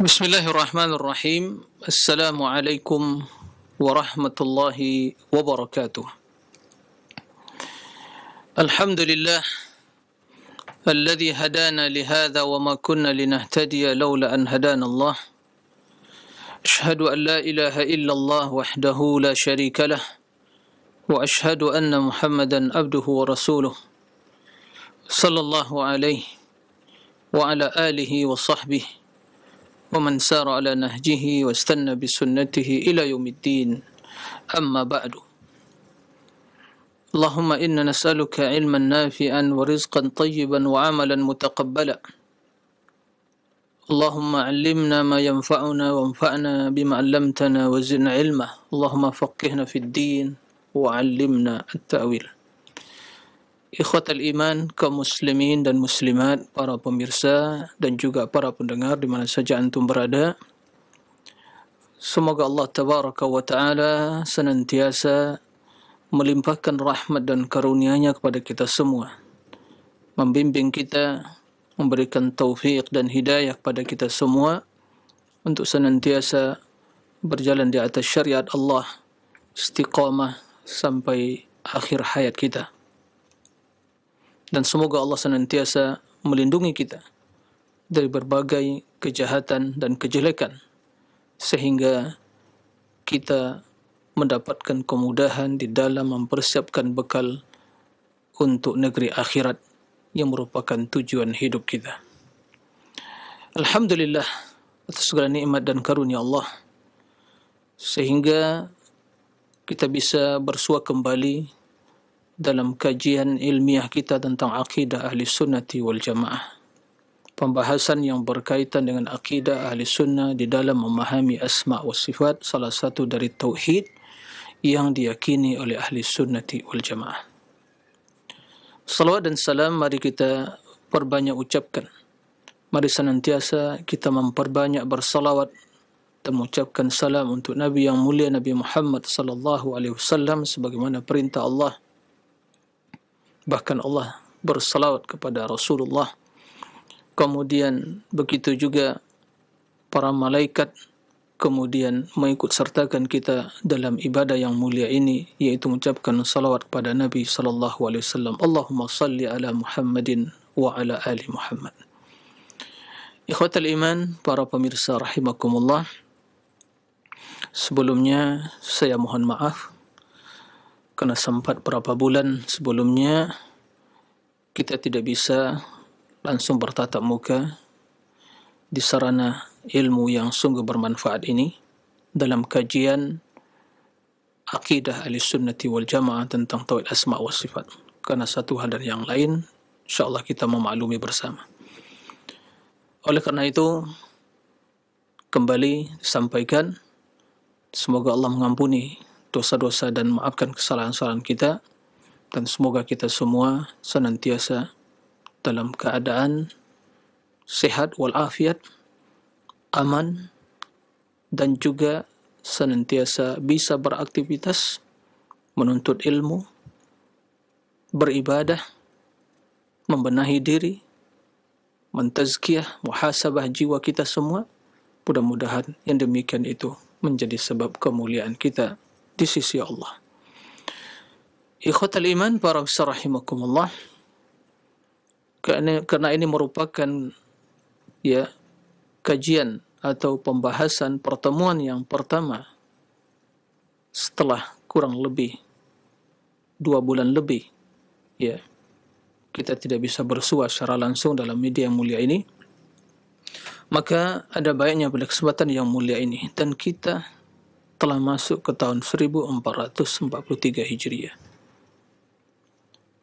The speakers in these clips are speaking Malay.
Bismillahirrahmanirrahim. Assalamualaikum warahmatullahi wabarakatuh. Alhamdulillah alladhi hadana lihadha wa ma kunna linahtadiya lawla an hadana Allah. Ashhadu an la ilaha illallah wahdahu la sharika lah wa ashhadu anna Muhammadan abduhu wa rasuluh. Sallallahu alaihi wa ala alihi wa sahbihi ومن سار على نهجه واستنى بسنته إلى يوم الدين أما بعد اللهم إنا نسألك علما نافعا ورزقا طيبا وعملا متقبلا اللهم علمنا ما ينفعنا وانفعنا بما علمتنا وزدنا علما اللهم فقهنا في الدين وعلمنا التأويل. Ikhwatal iman, kaum muslimin dan muslimat, para pemirsa dan juga para pendengar di mana saja antum berada. Semoga Allah tabaraka wa ta'ala senantiasa melimpahkan rahmat dan karunia-Nya kepada kita semua, membimbing kita, memberikan taufik dan hidayah kepada kita semua untuk senantiasa berjalan di atas syariat Allah, istiqamah sampai akhir hayat kita. Dan semoga Allah senantiasa melindungi kita dari berbagai kejahatan dan kejelekan, sehingga kita mendapatkan kemudahan di dalam mempersiapkan bekal untuk negeri akhirat yang merupakan tujuan hidup kita. Alhamdulillah atas segala nikmat dan karunia Allah, sehingga kita bisa bersua kembali dalam kajian ilmiah kita tentang akidah ahli sunnati wal jamaah, pembahasan yang berkaitan dengan akidah ahli sunnah di dalam memahami asma' wa sifat, salah satu dari tauhid yang diyakini oleh ahli sunnati wal jamaah. Salawat dan salam mari kita perbanyak ucapkan, mari senantiasa kita memperbanyak bersalawat dan mengucapkan salam untuk Nabi yang mulia, Nabi Muhammad sallallahu alaihi wasallam, sebagaimana perintah Allah. Bahkan Allah bersalawat kepada Rasulullah. Kemudian begitu juga para malaikat kemudian mengikut sertakan kita dalam ibadah yang mulia ini, yaitu mengucapkan salawat kepada Nabi sallallahu alaihi wasallam. Allahumma salli ala Muhammadin wa ala ali Muhammad. Ikhwatal iman, para pemirsa rahimakumullah, sebelumnya saya mohon maaf karena sempat beberapa bulan sebelumnya kita tidak bisa langsung bertatap muka di sarana ilmu yang sungguh bermanfaat ini dalam kajian akidah ahli sunnati wal jamaah tentang tauhid asma' wa sifat, karena satu hal dan yang lain insyaAllah kita memaklumi bersama. Oleh karena itu kembali disampaikan, semoga Allah mengampuni dosa-dosa dan maafkan kesalahan-kesalahan kita, dan semoga kita semua senantiasa dalam keadaan sehat walafiat, aman, dan juga senantiasa bisa beraktivitas, menuntut ilmu, beribadah, membenahi diri, mentazkiyah, muhasabah jiwa kita semua. Mudah-mudahan yang demikian itu menjadi sebab kemuliaan kita di sisi Allah. Ikhwatal iman, para pemirsa rahimakumullah, karena ini merupakan kajian atau pembahasan pertemuan yang pertama setelah kurang lebih 2 bulan lebih kita tidak bisa bersua secara langsung dalam media yang mulia ini, maka ada baiknya pada kesempatan yang mulia ini, dan kita telah masuk ke tahun 1443 Hijriah.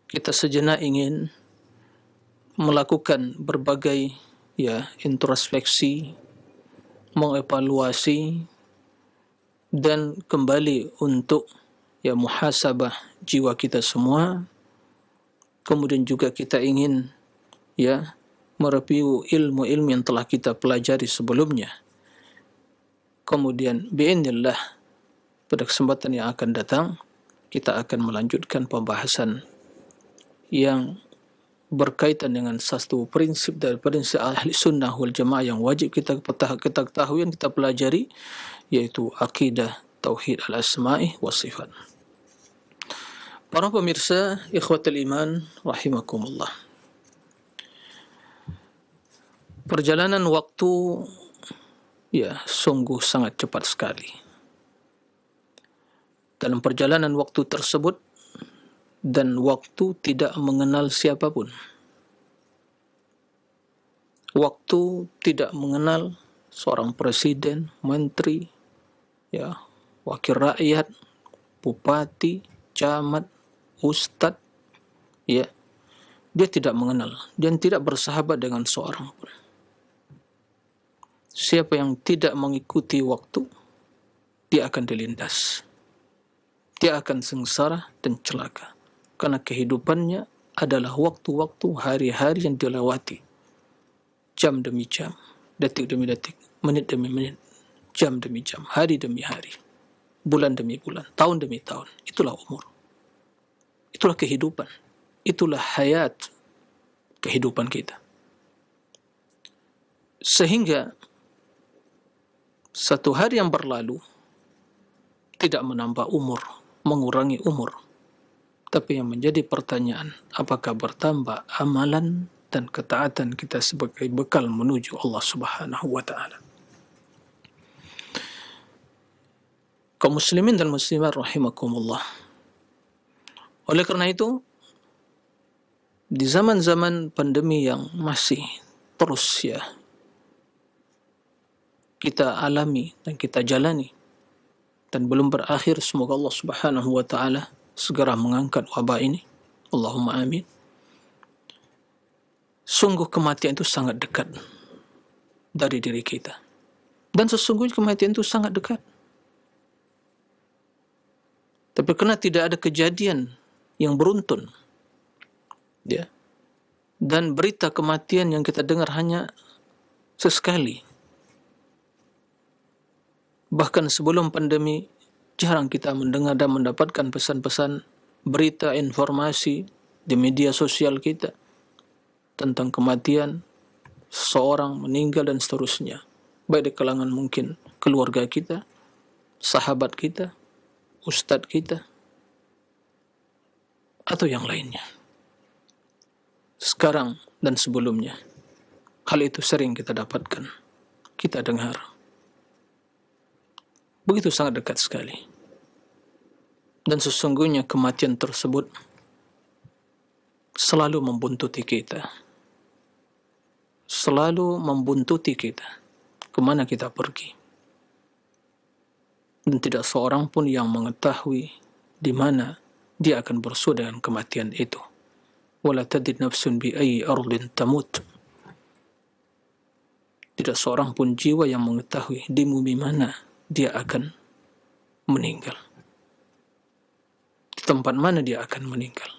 Kita sejenak ingin melakukan berbagai introspeksi, mengevaluasi, dan kembali untuk muhasabah jiwa kita semua. Kemudian juga kita ingin mereview ilmu-ilmu yang telah kita pelajari sebelumnya. Kemudian bi'inillah pada kesempatan yang akan datang kita akan melanjutkan pembahasan yang berkaitan dengan satu prinsip dari prinsip ahli sunnah wal jamaah yang wajib kita ketahui, yang kita pelajari, yaitu akidah tauhid al-asma'i wa sifat. Para pemirsa, ikhwatul iman rahimakumullah. Perjalanan waktu sungguh sangat cepat sekali. Dalam perjalanan waktu tersebut, dan waktu tidak mengenal siapapun. Waktu tidak mengenal seorang presiden, menteri, wakil rakyat, bupati, camat, ustadz, dia tidak mengenal dan tidak bersahabat dengan seorang pun. Siapa yang tidak mengikuti waktu, dia akan dilindas. Dia akan sengsara dan celaka. Karena kehidupannya adalah waktu-waktu, hari-hari yang dilewati. Jam demi jam, detik demi detik, menit demi menit, jam demi jam, hari demi hari, bulan demi bulan, tahun demi tahun. Itulah umur. Itulah kehidupan. Itulah hayat kehidupan kita. Sehingga satu hari yang berlalu tidak menambah umur, mengurangi umur. Tapi yang menjadi pertanyaan, apakah bertambah amalan dan ketaatan kita sebagai bekal menuju Allah Subhanahu wa ta'ala. Kaum muslimin dan muslimat rahimakumullah. Oleh kerana itu, di zaman-zaman pandemi yang masih terus kita alami dan kita jalani dan belum berakhir, semoga Allah Subhanahu wa ta'ala segera mengangkat wabah ini. Allahumma amin. Sungguh kematian itu sangat dekat dari diri kita. Dan sesungguhnya kematian itu sangat dekat. Tapi kerana tidak ada kejadian yang beruntun, dan berita kematian yang kita dengar hanya sesekali. Bahkan sebelum pandemi, jarang kita mendengar dan mendapatkan pesan-pesan, berita, informasi di media sosial kita tentang kematian seorang, meninggal dan seterusnya. Baik di kalangan mungkin keluarga kita, sahabat kita, ustadz kita, atau yang lainnya. Sekarang dan sebelumnya, hal itu sering kita dapatkan, kita dengar. Begitu sangat dekat sekali. Dan sesungguhnya kematian tersebut selalu membuntuti kita. Selalu membuntuti kita. Kemana kita pergi. Dan tidak seorang pun yang mengetahui di mana dia akan bersua dengan kematian itu. Wala tadri nafsun bi ayyi ardin tamut. Tidak seorang pun jiwa yang mengetahui di bumi mana dia akan meninggal. Di tempat mana dia akan meninggal.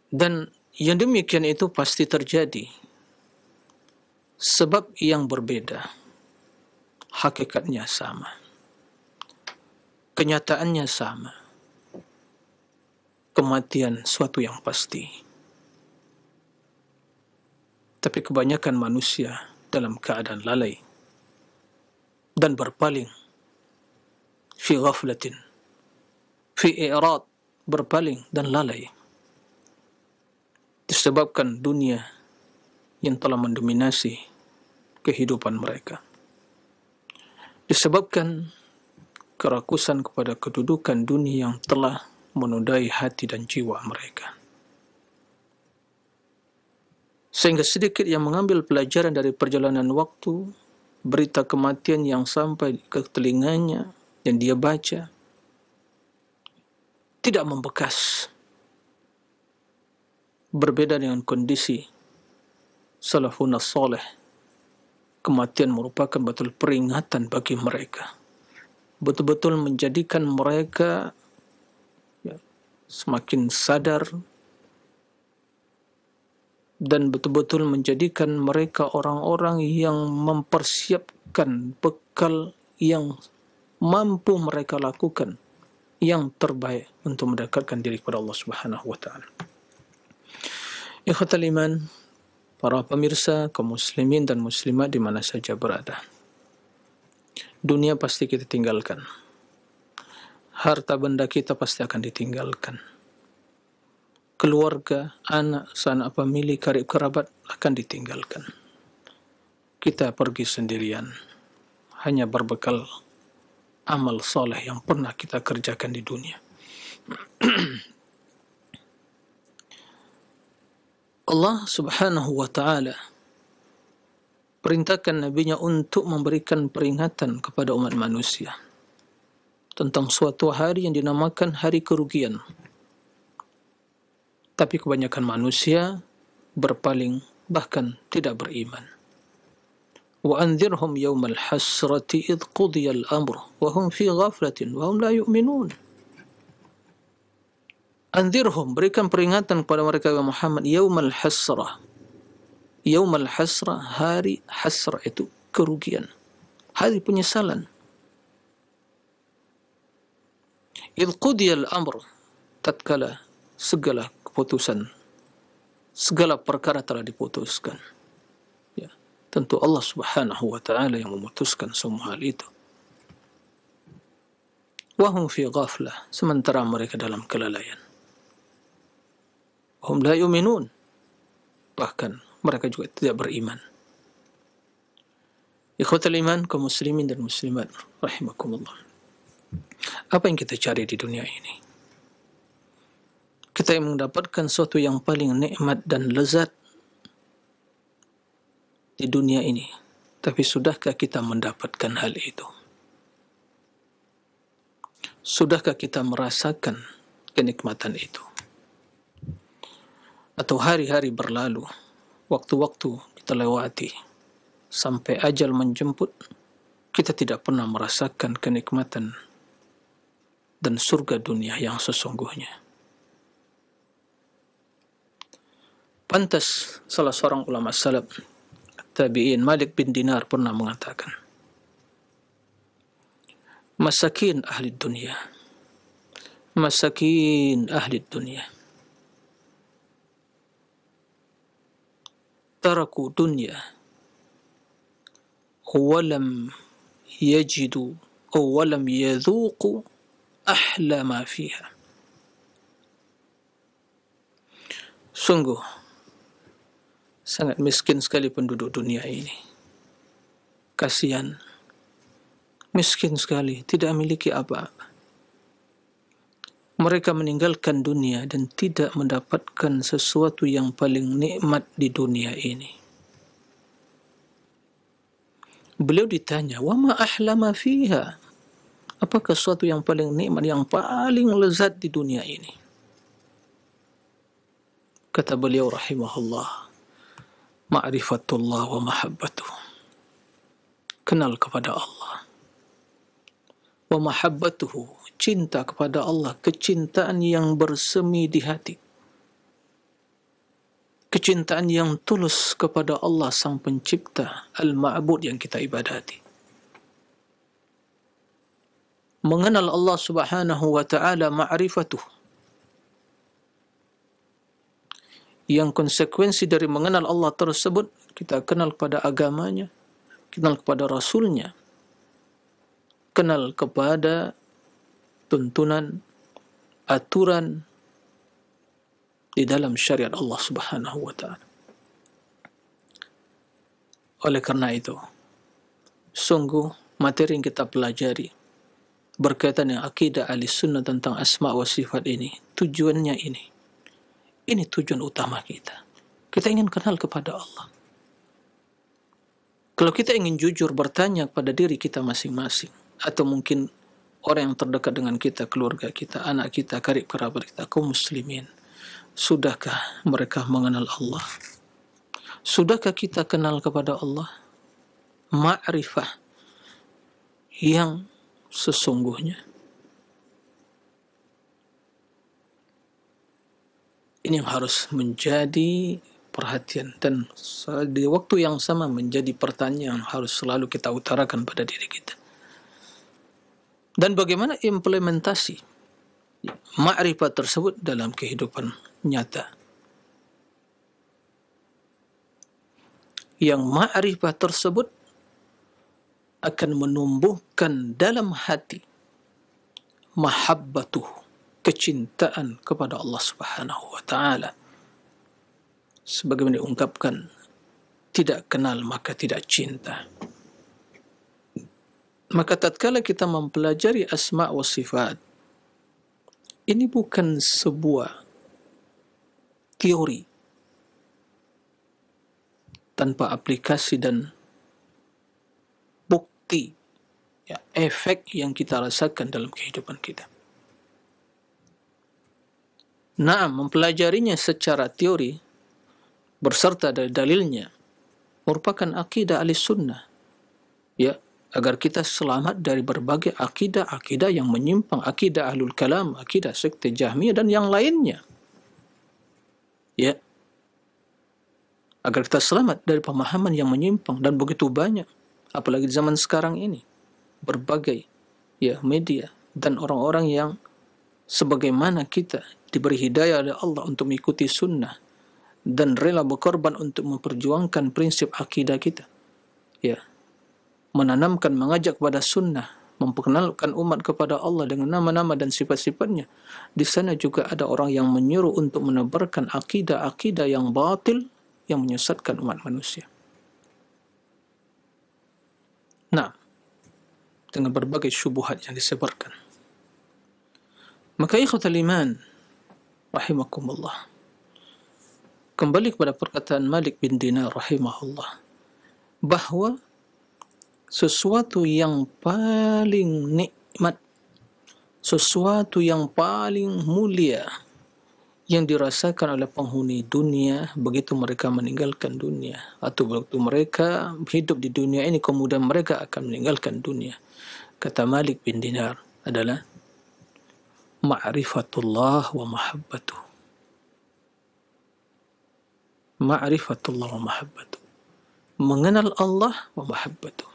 Dan yang demikian itu pasti terjadi. Sebab yang berbeda, hakikatnya sama. Kenyataannya sama. Kematian suatu yang pasti. Tapi kebanyakan manusia dalam keadaan lalai dan berpaling, fi ghaflatin, fi i'rad, berpaling dan lalai, disebabkan dunia yang telah mendominasi kehidupan mereka, disebabkan kerakusan kepada kedudukan dunia yang telah menodai hati dan jiwa mereka. Sehingga sedikit yang mengambil pelajaran dari perjalanan waktu, berita kematian yang sampai ke telinganya dan dia baca, tidak membekas. Berbeda dengan kondisi salafun as-salih, kematian merupakan betul peringatan bagi mereka. Betul-betul menjadikan mereka semakin sadar dan betul-betul menjadikan mereka orang-orang yang mempersiapkan bekal yang mampu mereka lakukan yang terbaik untuk mendekatkan diri kepada Allah Subhanahu wa taala. Ikhwatal iman, para pemirsa kaum muslimin dan muslimat di mana saja berada. Dunia pasti kita tinggalkan. Harta benda kita pasti akan ditinggalkan. Keluarga, anak, sanak famili, karib kerabat akan ditinggalkan. Kita pergi sendirian, hanya berbekal amal soleh yang pernah kita kerjakan di dunia. Allah Subhanahu wa ta'ala perintahkan Nabi-Nya untuk memberikan peringatan kepada umat manusia tentang suatu hari yang dinamakan hari kerugian. Tapi kebanyakan manusia berpaling, bahkan tidak beriman. Wa anzirhum yawmal hasrati idh qudiyal amr wa hum fi ghaflatin wa hum la yu'minun. Anzirhum, berikan peringatan kepada mereka Muhammad, yawmal hasrah. Yawmal hasrah, hari hasrah itu kerugian, hari penyesalan. Idh qudiyal amr, tatkala segala keputusan, segala perkara telah diputuskan. Ya, tentu Allah Subhanahu wa ta'ala yang memutuskan semua hal itu. Wahum fi ghaflah, sementara mereka dalam kelalaian. Hum la yu'minun, bahkan mereka juga tidak beriman. Ikhwatal iman, kaum muslimin dan muslimat rahimakumullah. Apa yang kita cari di dunia ini? Kita yang mendapatkan sesuatu yang paling nikmat dan lezat di dunia ini. Tapi sudahkah kita mendapatkan hal itu? Sudahkah kita merasakan kenikmatan itu? Atau hari-hari berlalu, waktu-waktu kita lewati, sampai ajal menjemput, kita tidak pernah merasakan kenikmatan dan surga dunia yang sesungguhnya. Pantas salah seorang ulama salaf tabi'in, Malik bin Dinar, pernah mengatakan, masakin ahli dunia, masakin ahli dunia, taraku dunya walam yajidu walam yadhuqu ahla ma fiha. Sungguh sangat miskin sekali penduduk dunia ini. Kasihan, miskin sekali, tidak memiliki apa-apa. Mereka meninggalkan dunia dan tidak mendapatkan sesuatu yang paling nikmat di dunia ini. Beliau ditanya, wa ma ahla ma fiha? Apakah sesuatu yang paling nikmat, yang paling lezat di dunia ini? Kata beliau rahimahullah, ma'rifatullah wa mahabbatuh. Kenal kepada Allah. Wa mahabbatuhu, cinta kepada Allah, kecintaan yang bersemi di hati. Kecintaan yang tulus kepada Allah Sang Pencipta, Al-Ma'bud yang kita ibadati. Mengenal Allah Subhanahu wa ta'ala, ma'rifatuh. Yang konsekuensi dari mengenal Allah tersebut, kita kenal kepada agamanya, kenal kepada Rasulnya, kenal kepada tuntunan, aturan di dalam syariat Allah Subhanahu wa ta'ala. Oleh karena itu, sungguh materi yang kita pelajari berkaitan dengan akidah Ahlussunnah tentang asma wa sifat ini, tujuannya ini. Ini tujuan utama kita. Kita ingin kenal kepada Allah. Kalau kita ingin jujur bertanya kepada diri kita masing-masing, atau mungkin orang yang terdekat dengan kita, keluarga kita, anak kita, karib kerabat kita, kaum muslimin, sudahkah mereka mengenal Allah? Sudahkah kita kenal kepada Allah? Ma'rifah yang sesungguhnya. Ini yang harus menjadi perhatian dan di waktu yang sama menjadi pertanyaan yang harus selalu kita utarakan pada diri kita. Dan bagaimana implementasi ma'rifat tersebut dalam kehidupan nyata. Yang ma'rifat tersebut akan menumbuhkan dalam hati mahabbatuh, kecintaan kepada Allah Subhanahu wa taala. Sebagaimana diungkapkan, tidak kenal maka tidak cinta. Maka tatkala kita mempelajari asma wa sifat, ini bukan sebuah teori tanpa aplikasi dan bukti, ya, efek yang kita rasakan dalam kehidupan kita. Naam, mempelajarinya secara teori berserta dari dalilnya merupakan akidah ahli sunnah, ya, agar kita selamat dari berbagai akidah-akidah yang menyimpang, akidah ahlul kalam, akidah sekte Jahmiyah dan yang lainnya, ya, agar kita selamat dari pemahaman yang menyimpang dan begitu banyak, apalagi di zaman sekarang ini, berbagai, ya, media dan orang-orang yang sebagaimana kita diberi hidayah oleh Allah untuk mengikuti sunnah dan rela berkorban untuk memperjuangkan prinsip akidah kita, ya, menanamkan, mengajak kepada sunnah, memperkenalkan umat kepada Allah dengan nama-nama dan sifat-sifatnya. Di sana juga ada orang yang menyuruh untuk menebarkan akidah-akidah yang batil yang menyesatkan umat manusia. Nah, dengan berbagai syubhat yang disebarkan. Maka ikhwatal iman rahimakumullah, kembali kepada perkataan Malik bin Dinar rahimahullah, bahwa sesuatu yang paling nikmat, sesuatu yang paling mulia yang dirasakan oleh penghuni dunia begitu mereka meninggalkan dunia, atau begitu mereka hidup di dunia ini kemudian mereka akan meninggalkan dunia, kata Malik bin Dinar, adalah ma'rifatullah wa mahabbatuh. Ma'rifatullah wa mahabbatuh, mengenal Allah wa mahabbatuh.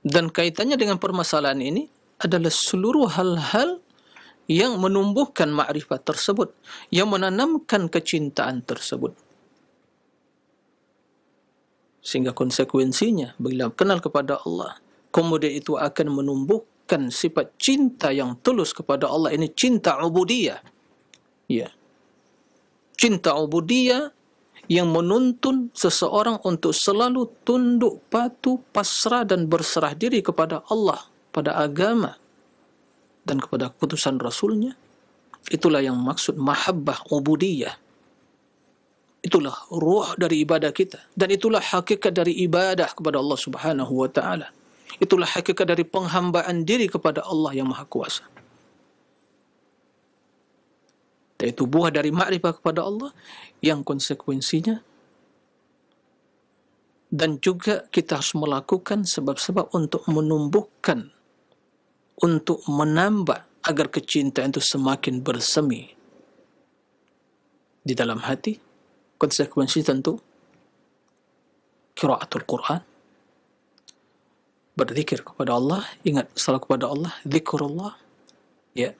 Dan kaitannya dengan permasalahan ini adalah seluruh hal-hal yang menumbuhkan ma'rifat tersebut, yang menanamkan kecintaan tersebut. Sehingga konsekuensinya, bila kenal kepada Allah, kemudian itu akan menumbuhkan sifat cinta yang tulus kepada Allah. Ini cinta ubudiyah. Ya. Cinta ubudiyah yang menuntun seseorang untuk selalu tunduk, patuh, pasrah dan berserah diri kepada Allah, pada agama dan kepada keputusan Rasulnya. Itulah yang maksud mahabbah ubudiyah. Itulah ruh dari ibadah kita, dan itulah hakikat dari ibadah kepada Allah Subhanahu wa taala. Itulah hakikat dari penghambaan diri kepada Allah yang Maha Kuasa. Yaitu buah dari makrifat kepada Allah yang konsekuensinya, dan juga kita harus melakukan sebab-sebab untuk menumbuhkan, untuk menambah agar kecintaan itu semakin bersemi di dalam hati. Konsekuensi tentu qiraatul Quran, berzikir kepada Allah, ingat selalu kepada Allah, zikrullah, ya,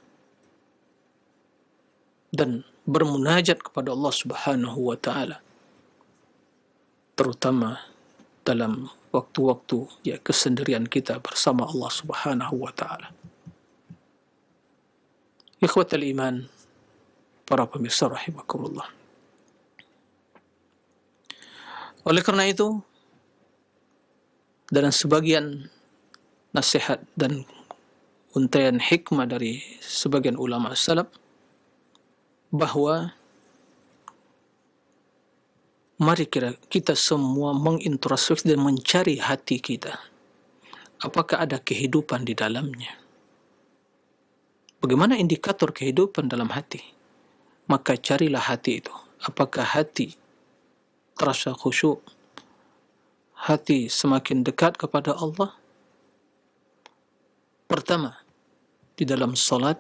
dan bermunajat kepada Allah Subhanahu wa taala, terutama dalam waktu-waktu, ya, kesendirian kita bersama Allah Subhanahu wa taala. Ikhwatal iman, para pemirsa rahimakumullah. Oleh karena itu, dalam sebagian nasihat dan untaian hikmah dari sebagian ulama salaf, bahwa mari kita semua mengintrospeksi dan mencari hati kita. Apakah ada kehidupan di dalamnya? Bagaimana indikator kehidupan dalam hati? Maka carilah hati itu. Apakah hati terasa khusyuk? Hati semakin dekat kepada Allah? Pertama, di dalam salat.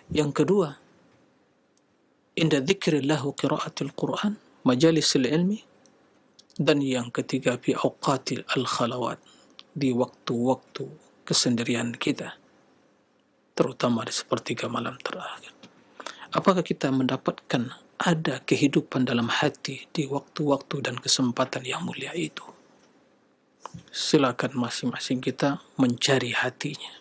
Yang kedua, inda dzikrillah wa qiraatil Quran, majalisil ilmi. Dan yang ketiga, fi awqatil al-khalawat, di waktu-waktu kesendirian kita, terutama di sepertiga malam terakhir. Apakah kita mendapatkan ada kehidupan dalam hati di waktu-waktu dan kesempatan yang mulia itu? Silakan masing-masing kita mencari hatinya.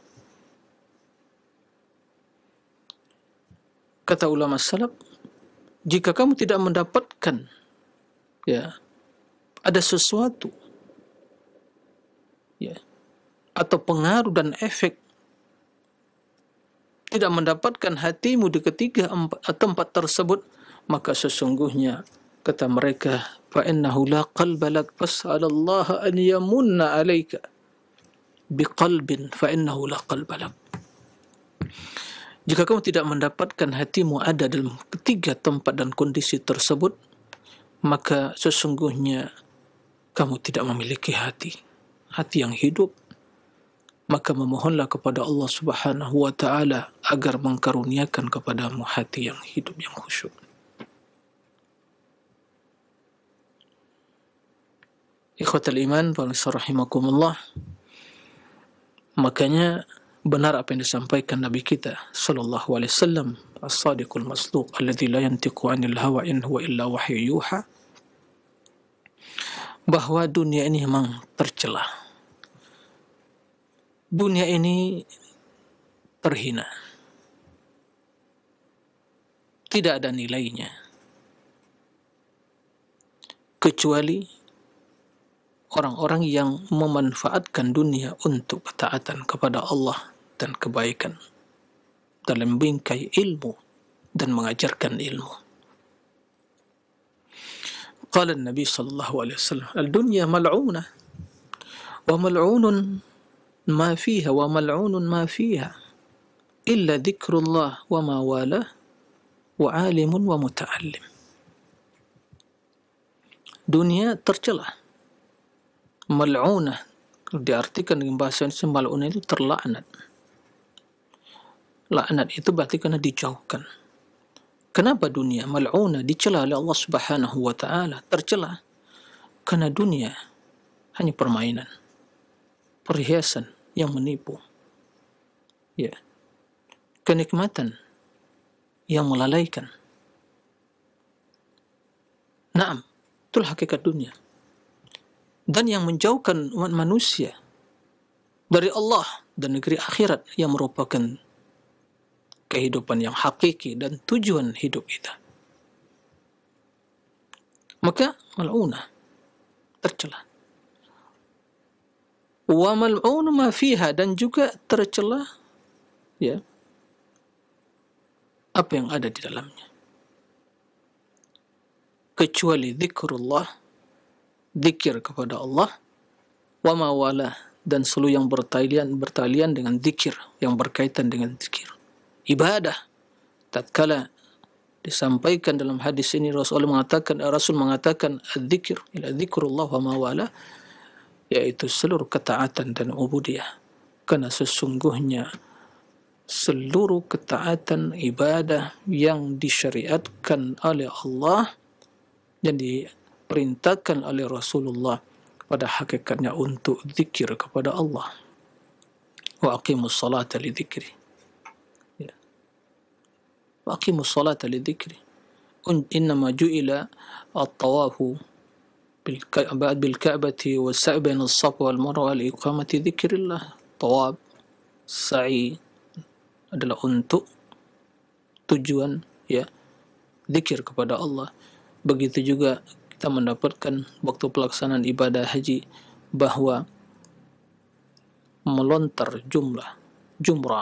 Kata ulama salaf, jika kamu tidak mendapatkan ada sesuatu atau pengaruh dan efek, tidak mendapatkan hatimu di ketiga tempat tersebut, maka sesungguhnya kata mereka, فَإِنَّهُ لَا قَلْبَ لَكْ فَاسْأَلَ اللَّهَ أَنْ يَمُنَّ عَلَيْكَ بِقَلْبٍ فَإِنَّهُ لَا قَلْبَ لَكْ. Jika kamu tidak mendapatkan hatimu ada dalam ketiga tempat dan kondisi tersebut, maka sesungguhnya kamu tidak memiliki hati yang hidup. Maka memohonlah kepada Allah Subhanahu wa ta'ala agar mengkaruniakan kepadamu hati yang hidup, yang khusyuk. Ikhwatal iman, rahimakumullah. Makanya benar apa yang disampaikan Nabi kita sallallahu alaihi wasallam, as-sadiqul masduq alladzi la yantiqu 'anil hawa in huwa illa wahyu yuha, bahwa dunia ini memang tercela. Dunia ini terhina. Tidak ada nilainya kecuali orang-orang yang memanfaatkan dunia untuk ketaatan kepada Allah dan kebaikan dalam bingkai ilmu dan mengajarkan ilmu. Qala Nabi sallallahu alaihi wasallam, "Al-dunya mal'unah wa mal'unun ma fiha wa mal'unun ma fiha illa dzikrullah wa ma walah wa 'alimun wa muta'allim." Dunia tercela. Mal'unah diartikan dengan bahasa Indonesia, mal'unah itu terlaknat. Laknat itu berarti kena dijauhkan. Kenapa dunia mal'unah dicela oleh Allah Subhanahu wa ta'ala? Tercela karena dunia hanya permainan, perhiasan yang menipu, kenikmatan yang melalaikan. Naam, itulah hakikat dunia. Dan yang menjauhkan umat manusia dari Allah dan negeri akhirat yang merupakan kehidupan yang hakiki dan tujuan hidup kita. Maka mal'unah tercela. Wa mal'unu ma fiha, dan juga tercela apa yang ada di dalamnya, kecuali zikrullah, zikir kepada Allah, wa ma walah, dan seluruh yang bertalian dengan zikir, yang berkaitan dengan zikir, ibadah. Tatkala disampaikan dalam hadis ini, Rasul mengatakan az-zikr ila zikrullah wa ma walah, yaitu seluruh ketaatan dan ubudiyah. Karena sesungguhnya seluruh ketaatan ibadah yang disyariatkan oleh Allah dan diperintahkan oleh Rasulullah pada hakikatnya untuk zikir kepada Allah. Wa aqimus salata li dzikri. Wa aqimus salata li dzikri. Innama ju'ila at-tawafu bil ka'bati wa sa'i baina as-safa wal marwa li iqamati dzikrillah. Tawaf, sa'i adalah untuk tujuan zikir kepada Allah. Begitu juga kita mendapatkan waktu pelaksanaan ibadah haji bahwa melontar jumrah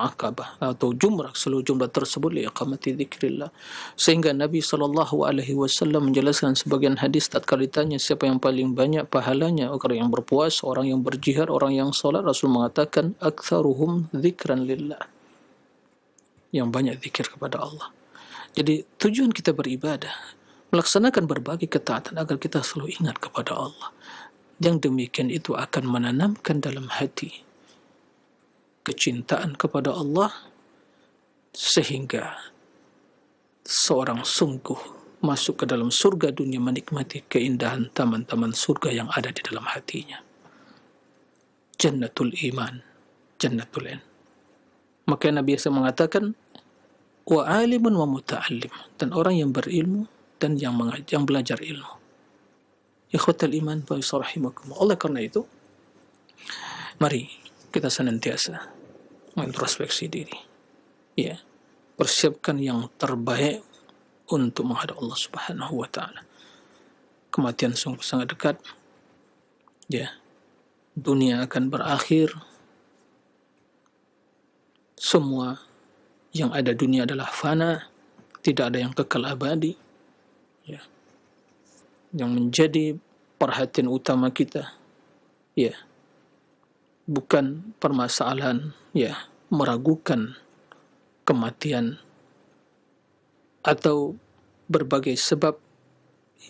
akabah atau jumrah, seluruh jumrah tersebut liiqamati dzikrillah. Sehingga Nabi sallallahu alaihi wasallam menjelaskan sebagian hadis tatkala ditanya siapa yang paling banyak pahalanya, orang yang berpuasa, orang yang berjihad, orang yang salat, Rasul mengatakan aktsaruhum dzikran lillah, yang banyak zikir kepada Allah. Jadi tujuan kita beribadah melaksanakan berbagai ketaatan agar kita selalu ingat kepada Allah. Yang demikian itu akan menanamkan dalam hati kecintaan kepada Allah, sehingga seorang sungguh masuk ke dalam surga dunia, menikmati keindahan taman-taman surga yang ada di dalam hatinya. Jannatul iman, jannatul ilm. Maka Nabi biasa mengatakan wa alimun wa muta'allim, dan orang yang berilmu dan yang belajar ilmu. Ikhwatal iman wa rahimakumullah. Oleh karena itu, mari kita senantiasa mengintrospeksi diri. Ya, persiapkan yang terbaik untuk menghadap Allah Subhanahu wa taala. Kematian sungguh sangat dekat. Ya. Dunia akan berakhir. Semua yang ada dunia adalah fana, tidak ada yang kekal abadi. Ya. Yang menjadi perhatian utama kita, ya, bukan permasalahan, ya, meragukan kematian atau berbagai sebab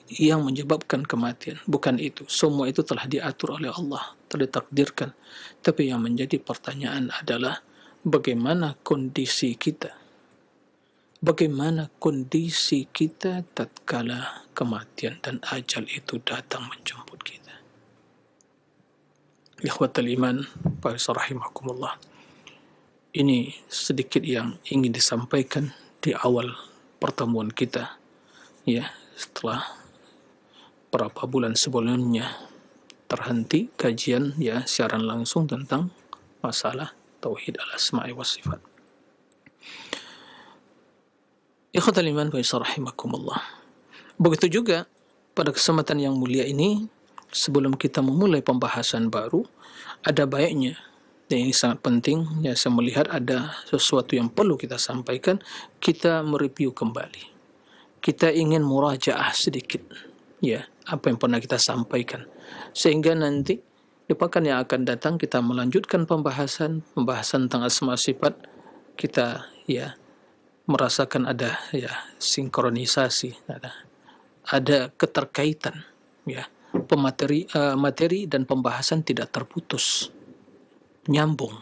yang menyebabkan kematian. Bukan itu. Semua itu telah diatur oleh Allah, telah ditakdirkan. Tapi yang menjadi pertanyaan adalah bagaimana kondisi kita? Bagaimana kondisi kita tatkala kematian dan ajal itu datang menjemput kita? Ikhwatal iman, rahimakumullah. Ini sedikit yang ingin disampaikan di awal pertemuan kita, ya, setelah berapa bulan sebelumnya terhenti kajian, ya, siaran langsung tentang masalah tauhid al-asma'i was sifat. Ikhwatal iman wa rahimakumullah. Begitu juga pada kesempatan yang mulia ini, sebelum kita memulai pembahasan baru, ada baiknya, dan ini sangat penting, ya, saya melihat ada sesuatu yang perlu kita sampaikan. Kita mereview kembali. Kita ingin murajaah sedikit, ya, apa yang pernah kita sampaikan, sehingga nanti di pekan yang akan datang kita melanjutkan pembahasan tentang asma sifat. Kita, ya, merasakan ada, ya, sinkronisasi, ada keterkaitan, ya, materi dan pembahasan tidak terputus, nyambung,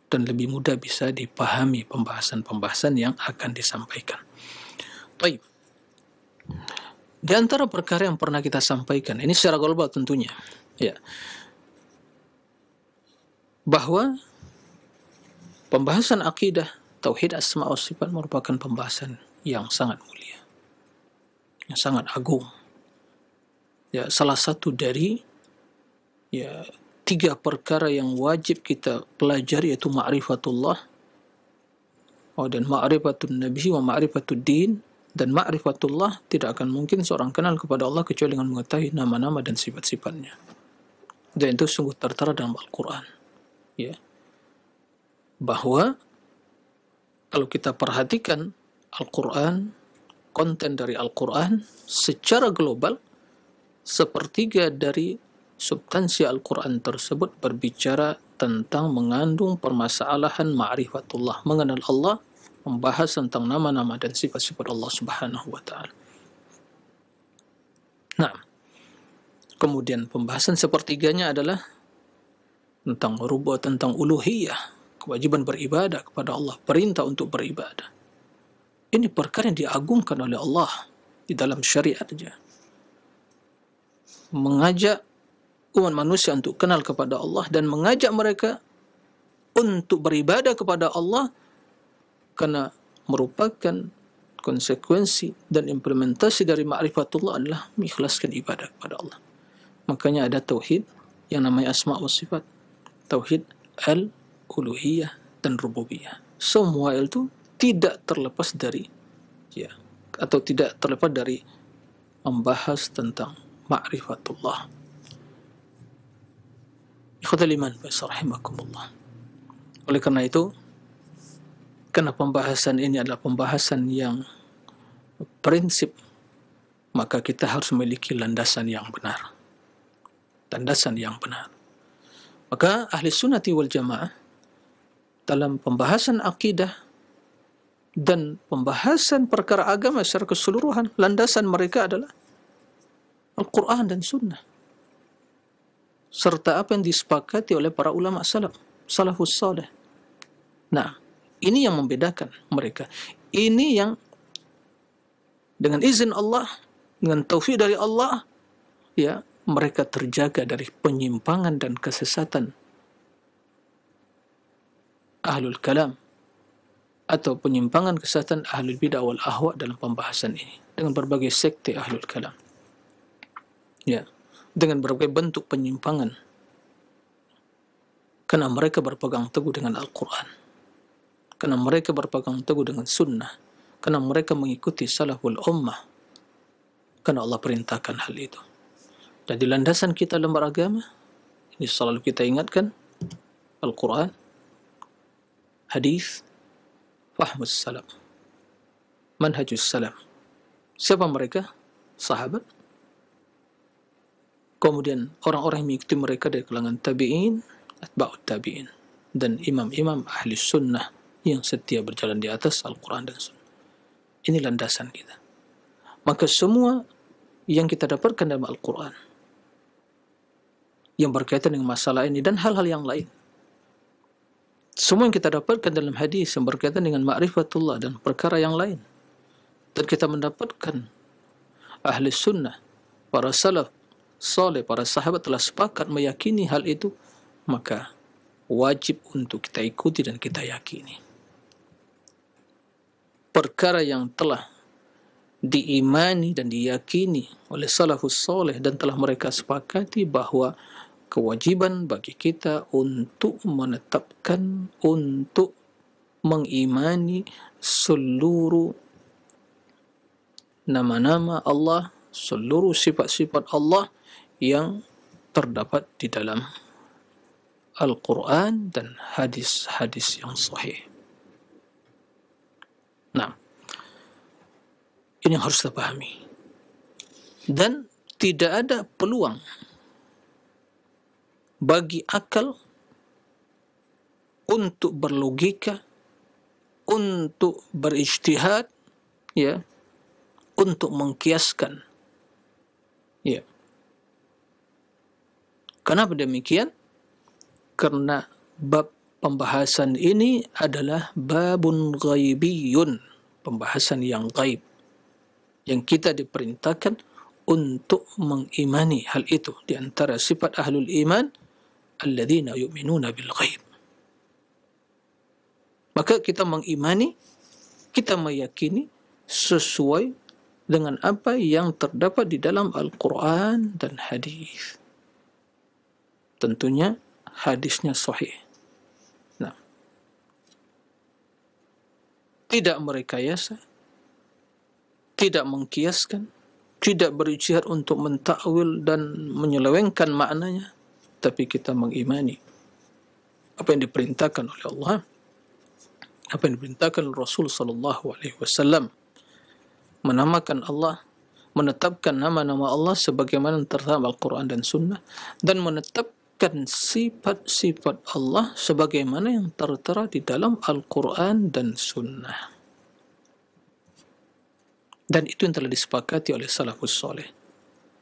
dan lebih mudah bisa dipahami pembahasan-pembahasan yang akan disampaikan. Baik. Di antara perkara yang pernah kita sampaikan, ini secara global tentunya, ya, bahwa pembahasan akidah tauhid asma wa sifat merupakan pembahasan yang sangat mulia, yang sangat agung. Ya, salah satu dari, ya, 3 perkara yang wajib kita pelajari, yaitu ma'rifatullah, dan ma'rifatun nabi wa ma'rifatud din. Dan ma'rifatullah, tidak akan mungkin seorang kenal kepada Allah kecuali dengan mengetahui nama-nama dan sifat-sifatnya. Dan itu sungguh tertera dalam Al-Quran, ya, bahwa kalau kita perhatikan Al-Quran, konten dari Al-Quran secara global, sepertiga dari substansi Al-Quran tersebut berbicara tentang mengandung permasalahan ma'rifatullah, mengenal Allah, membahas tentang nama-nama dan sifat-sifat Allah Subhanahu wa taala. Nah, kemudian pembahasan sepertiganya adalah tentang rububiyah, tentang uluhiyah, kewajiban beribadah kepada Allah, perintah untuk beribadah. Ini perkara yang diagungkan oleh Allah di dalam syariatnya. Mengajak umat manusia untuk kenal kepada Allah dan mengajak mereka untuk beribadah kepada Allah, karena merupakan konsekuensi dan implementasi dari ma'rifatullah adalah mengikhlaskan ibadah kepada Allah. Makanya ada tauhid yang namanya asma wa sifat, tauhid al-uluhiyah dan rububiyah. Semua itu tidak terlepas dari, ya, atau tidak terlepas dari membahas tentang ma'rifatullah. Ikhwatal iman rahimakumullah. Oleh karena itu, karena pembahasan ini adalah pembahasan yang prinsip, maka kita harus memiliki landasan yang benar. Landasan yang benar. Maka ahli sunnati wal jamaah dalam pembahasan akidah dan pembahasan perkara agama secara keseluruhan, landasan mereka adalah Al-Quran dan Sunnah, serta apa yang disepakati oleh para ulama salafus salih. Nah, ini yang membedakan mereka. Ini yang dengan izin Allah, dengan taufik dari Allah, ya, mereka terjaga dari penyimpangan dan kesesatan ahlul kalam atau penyimpangan kesesatan ahlul bid'ah wal ahwa dalam pembahasan ini dengan berbagai sekte ahlul kalam, ya, dengan berbagai bentuk penyimpangan, karena mereka berpegang teguh dengan Al-Quran, karena mereka berpegang teguh dengan sunnah, karena mereka mengikuti salaful ummah, karena Allah perintahkan hal itu. Jadi landasan kita dalam beragama ini selalu kita ingatkan Al-Quran, hadis, fahmus salam, manhajus salam. Siapa mereka? Sahabat. Kemudian orang-orang yang mengikuti mereka dari kalangan tabi'in, atba'ut tabi'in, dan imam-imam ahli sunnah yang setia berjalan di atas Al-Quran dan sunnah. Ini landasan kita. Maka semua yang kita dapatkan dalam Al-Quran yang berkaitan dengan masalah ini dan hal-hal yang lain, semua yang kita dapatkan dalam hadis yang berkaitan dengan ma'rifatullah dan perkara yang lain, dan kita mendapatkan ahli sunnah, para salaf saleh, para sahabat telah sepakat meyakini hal itu, maka wajib untuk kita ikuti dan kita yakini. Perkara yang telah diimani dan diyakini oleh salafus saleh dan telah mereka sepakati bahwa kewajiban bagi kita untuk menetapkan, untuk mengimani seluruh nama-nama Allah, seluruh sifat-sifat Allah yang terdapat di dalam Al-Quran dan hadis-hadis yang sahih. Nah, ini yang harus kita pahami. Dan tidak ada peluang bagi akal untuk berlogika, untuk berijtihad, ya, untuk mengkiaskan, ya. Kenapa demikian? Karena bab pembahasan ini adalah babun ghaibiyun, pembahasan yang gaib, yang kita diperintahkan untuk mengimani hal itu. Di antara sifat ahlul iman, alladzina yu'minuna bil ghaib. Maka kita mengimani, kita meyakini sesuai dengan apa yang terdapat di dalam Al-Quran dan hadis. Tentunya hadisnya sahih. Nah, tidak merekayasa, tidak mengkiaskan, tidak berijtihad untuk mentakwil dan menyelewengkan maknanya, tapi kita mengimani apa yang diperintahkan oleh Allah, apa yang diperintahkan oleh Rasul sallallahu alaihi wasallam, menamakan Allah, menetapkan nama-nama Allah sebagaimana terdapat Al-Quran dan Sunnah, dan menetapkan sifat-sifat Allah sebagaimana yang tertera di dalam Al-Quran dan Sunnah. Dan itu yang telah disepakati oleh salafus soleh.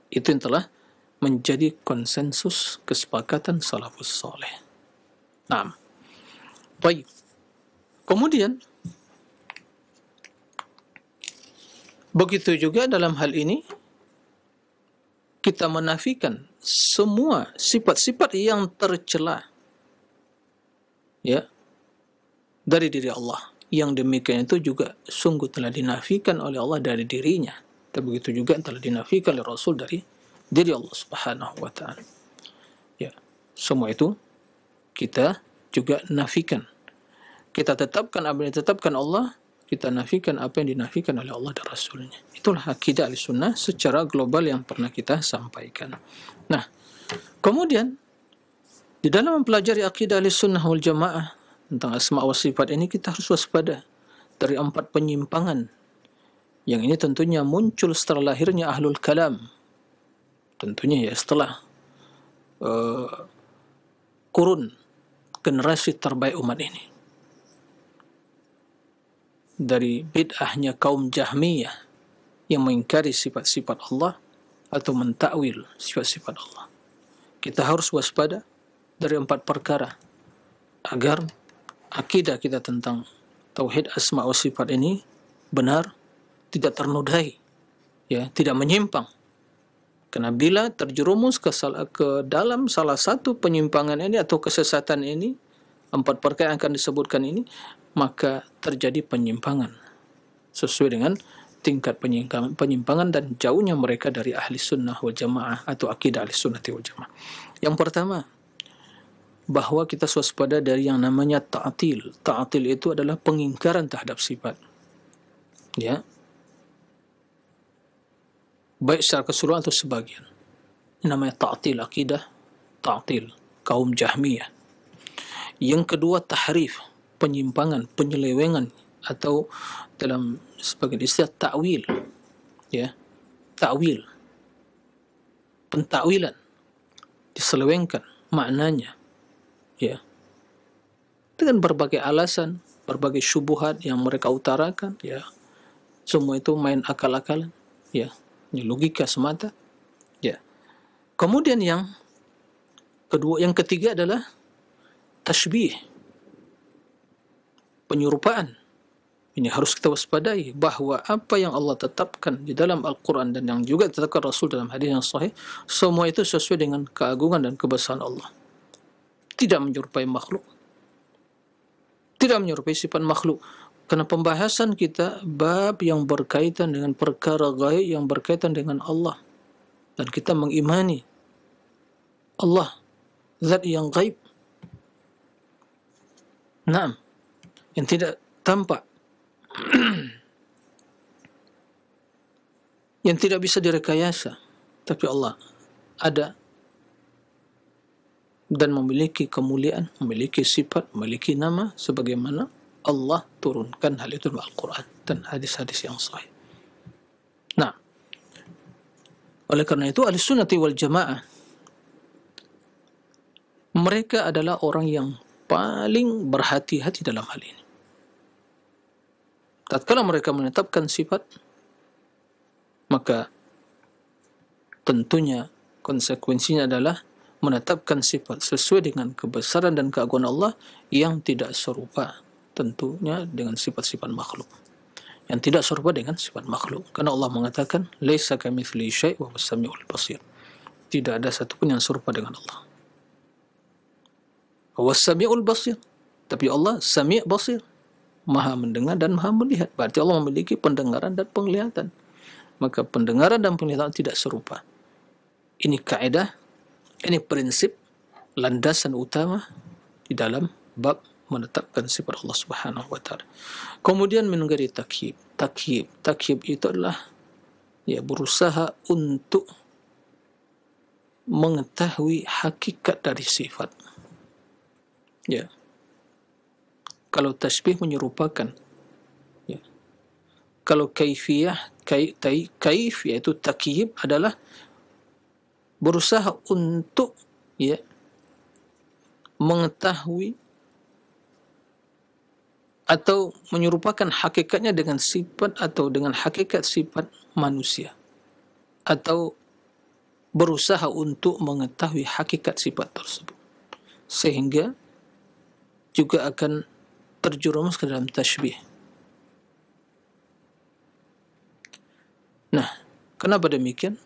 Itu yang telah menjadi konsensus kesepakatan salafus soleh. Nah, baik. Kemudian, begitu juga dalam hal ini, kita menafikan semua sifat-sifat yang tercela, ya, dari diri Allah. Yang demikian itu juga sungguh telah dinafikan oleh Allah dari dirinya. Dan begitu juga telah dinafikan oleh Rasul dari diri Allah Subhanahu wa ta'ala. Ya, semua itu kita juga nafikan. Kita tetapkan apa yang ditetapkan Allah, kita nafikan apa yang dinafikan oleh Allah dan Rasulnya. Itulah akidah Ahlussunnah secara global yang pernah kita sampaikan. Nah, kemudian di dalam mempelajari akidah Ahlussunnah wal Jamaah tentang asma wa sifat ini, kita harus waspada dari 4 penyimpangan yang ini tentunya muncul setelah lahirnya Ahlul Kalam. Tentunya ya setelah kurun generasi terbaik umat ini. Dari bid'ahnya kaum Jahmiyah yang mengingkari sifat-sifat Allah atau mentakwil sifat-sifat Allah. Kita harus waspada dari 4 perkara agar akidah kita tentang tauhid asma wa sifat ini benar, tidak ternodai, ya, tidak menyimpang. Karena bila terjerumus ke dalam salah satu penyimpangan ini atau kesesatan ini, empat perkara yang akan disebutkan ini, maka terjadi penyimpangan sesuai dengan tingkat penyimpangan dan jauhnya mereka dari ahli sunnah wal jamaah atau akidah ahli sunnah wal jamaah. Yang pertama, bahwa kita waspada dari yang namanya ta'til. Ta'til itu adalah pengingkaran terhadap sifat. Ya. Baik secara keseluruhan atau sebagian. Ini namanya ta'til akidah, ta'til kaum Jahmiyah. Yang kedua, tahrif, penyimpangan, penyelewengan, atau dalam sebagian istilah ta'wil. Ya. Ta'wil, pentakwilan, diselewengkan maknanya, ya, dengan berbagai alasan, berbagai syubhat yang mereka utarakan, ya, semua itu main akal-akalan, ya, ini logika semata, ya. Kemudian yang kedua, yang ketiga adalah tashbih, penyerupaan. Ini harus kita waspadai bahawa apa yang Allah tetapkan di dalam Al-Quran dan yang juga ditetapkan Rasul dalam hadis yang sahih, semua itu sesuai dengan keagungan dan kebesaran Allah. Tidak menyerupai makhluk, tidak menyerupai sifat makhluk. Karena pembahasan kita bab yang berkaitan dengan perkara gaib yang berkaitan dengan Allah, dan kita mengimani Allah zat yang gaib, naam, yang tidak tampak, yang tidak bisa direkayasa, tapi Allah ada dan memiliki kemuliaan, memiliki sifat, memiliki nama sebagaimana Allah turunkan hal itu dalam Al-Quran dan hadis-hadis yang sahih. Nah, oleh karena itu Ahlussunnah wal Jamaah, mereka adalah orang yang paling berhati-hati dalam hal ini. Tatkala mereka menetapkan sifat, maka tentunya konsekuensinya adalah menetapkan sifat sesuai dengan kebesaran dan keagungan Allah yang tidak serupa tentunya dengan sifat-sifat makhluk, yang tidak serupa dengan sifat makhluk. Karena Allah mengatakan laisa kamitslihi syai' wa huwas samiul basir. Tidak ada satupun yang serupa dengan Allah. Huwas samiul basir, tapi Allah sami' basir, maha mendengar dan maha melihat. Berarti Allah memiliki pendengaran dan penglihatan. Maka pendengaran dan penglihatan tidak serupa. Ini kaidah, ini prinsip, landasan utama di dalam bab menetapkan sifat Allah Subhanahu wa taala. Kemudian mengenai takyib. Takyib itu adalah, ya, berusaha untuk mengetahui hakikat dari sifat. Ya. Kalau tasbih menyerupakan, ya. Kalau kaifiyah, kaif yaitu takyib adalah berusaha untuk, ya, mengetahui atau menyerupakan hakikatnya dengan sifat atau dengan hakikat sifat manusia, atau berusaha untuk mengetahui hakikat sifat tersebut, sehingga juga akan terjerumus ke dalam tashbih. Nah, kenapa demikian?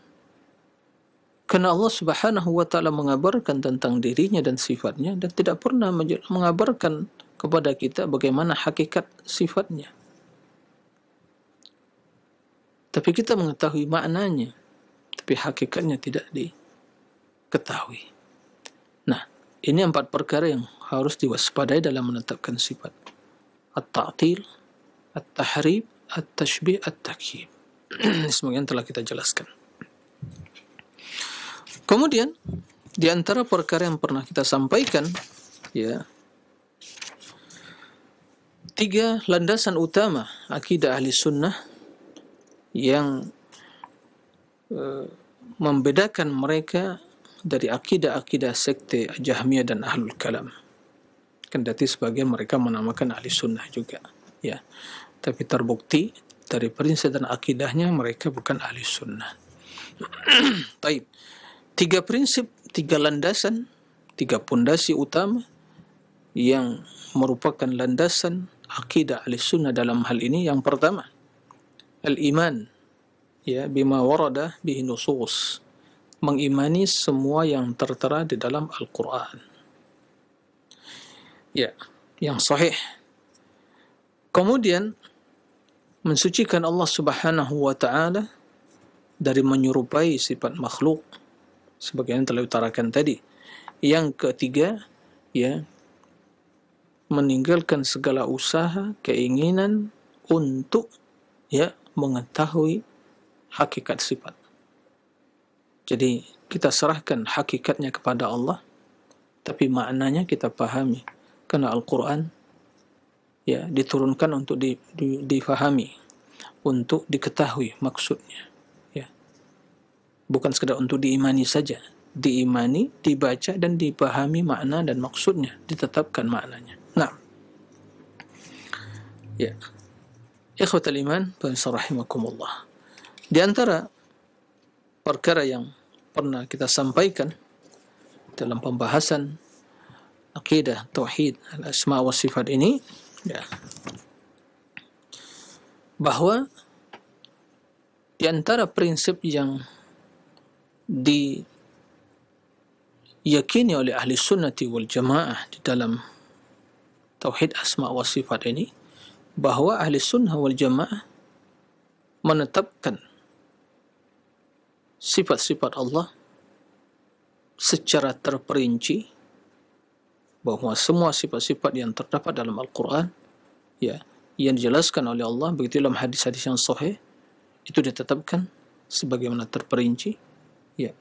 Karena Allah Subhanahu wa taala mengabarkan tentang dirinya dan sifatnya dan tidak pernah mengabarkan kepada kita bagaimana hakikat sifatnya. Tapi kita mengetahui maknanya, tapi hakikatnya tidak diketahui. Nah, ini 4 perkara yang harus diwaspadai dalam menetapkan sifat. At-ta'til, at-tahrib, at-tashbih, at-takyib. Semuanya telah kita jelaskan. Kemudian, di antara perkara yang pernah kita sampaikan, ya, 3 landasan utama akidah ahli sunnah yang membedakan mereka dari akidah-akidah sekte Jahmiyah dan Ahlul Kalam. Kendati sebagian mereka menamakan ahli sunnah juga, ya, tapi terbukti dari prinsip dan akidahnya mereka bukan ahli sunnah. Baik, 3 prinsip, 3 landasan, 3 pondasi utama yang merupakan landasan akidah ahli sunnah dalam hal ini. Yang pertama, al-iman, ya, bima warada bihi nusus, mengimani semua yang tertera di dalam Al-Quran. Ya, yang sahih. Kemudian mensucikan Allah Subhanahu wa taala dari menyerupai sifat makhluk sebagaimana telah utarakan tadi. Yang ketiga, ya, meninggalkan segala usaha, keinginan untuk, ya, mengetahui hakikat sifat. Jadi kita serahkan hakikatnya kepada Allah, tapi maknanya kita pahami. Karena Al-Quran, ya, diturunkan untuk difahami, untuk diketahui maksudnya. Ya, bukan sekedar untuk diimani saja. Diimani, dibaca dan dipahami makna dan maksudnya, ditetapkan maknanya. Nah, ya, ikhwatal iman, rahimakumullah. Di antara perkara yang pernah kita sampaikan dalam pembahasan akidah tauhid al-asma wa sifat ini, ya, bahwa di antara prinsip yang diyakini oleh ahli sunnati wal jamaah di dalam tauhid asma wa sifat ini, bahwa ahli sunnah wal jamaah menetapkan sifat-sifat Allah secara terperinci, bahwa semua sifat-sifat yang terdapat dalam Al-Quran, ya, yang dijelaskan oleh Allah begitu dalam hadis-hadis yang sahih, itu ditetapkan sebagaimana terperinci, ya,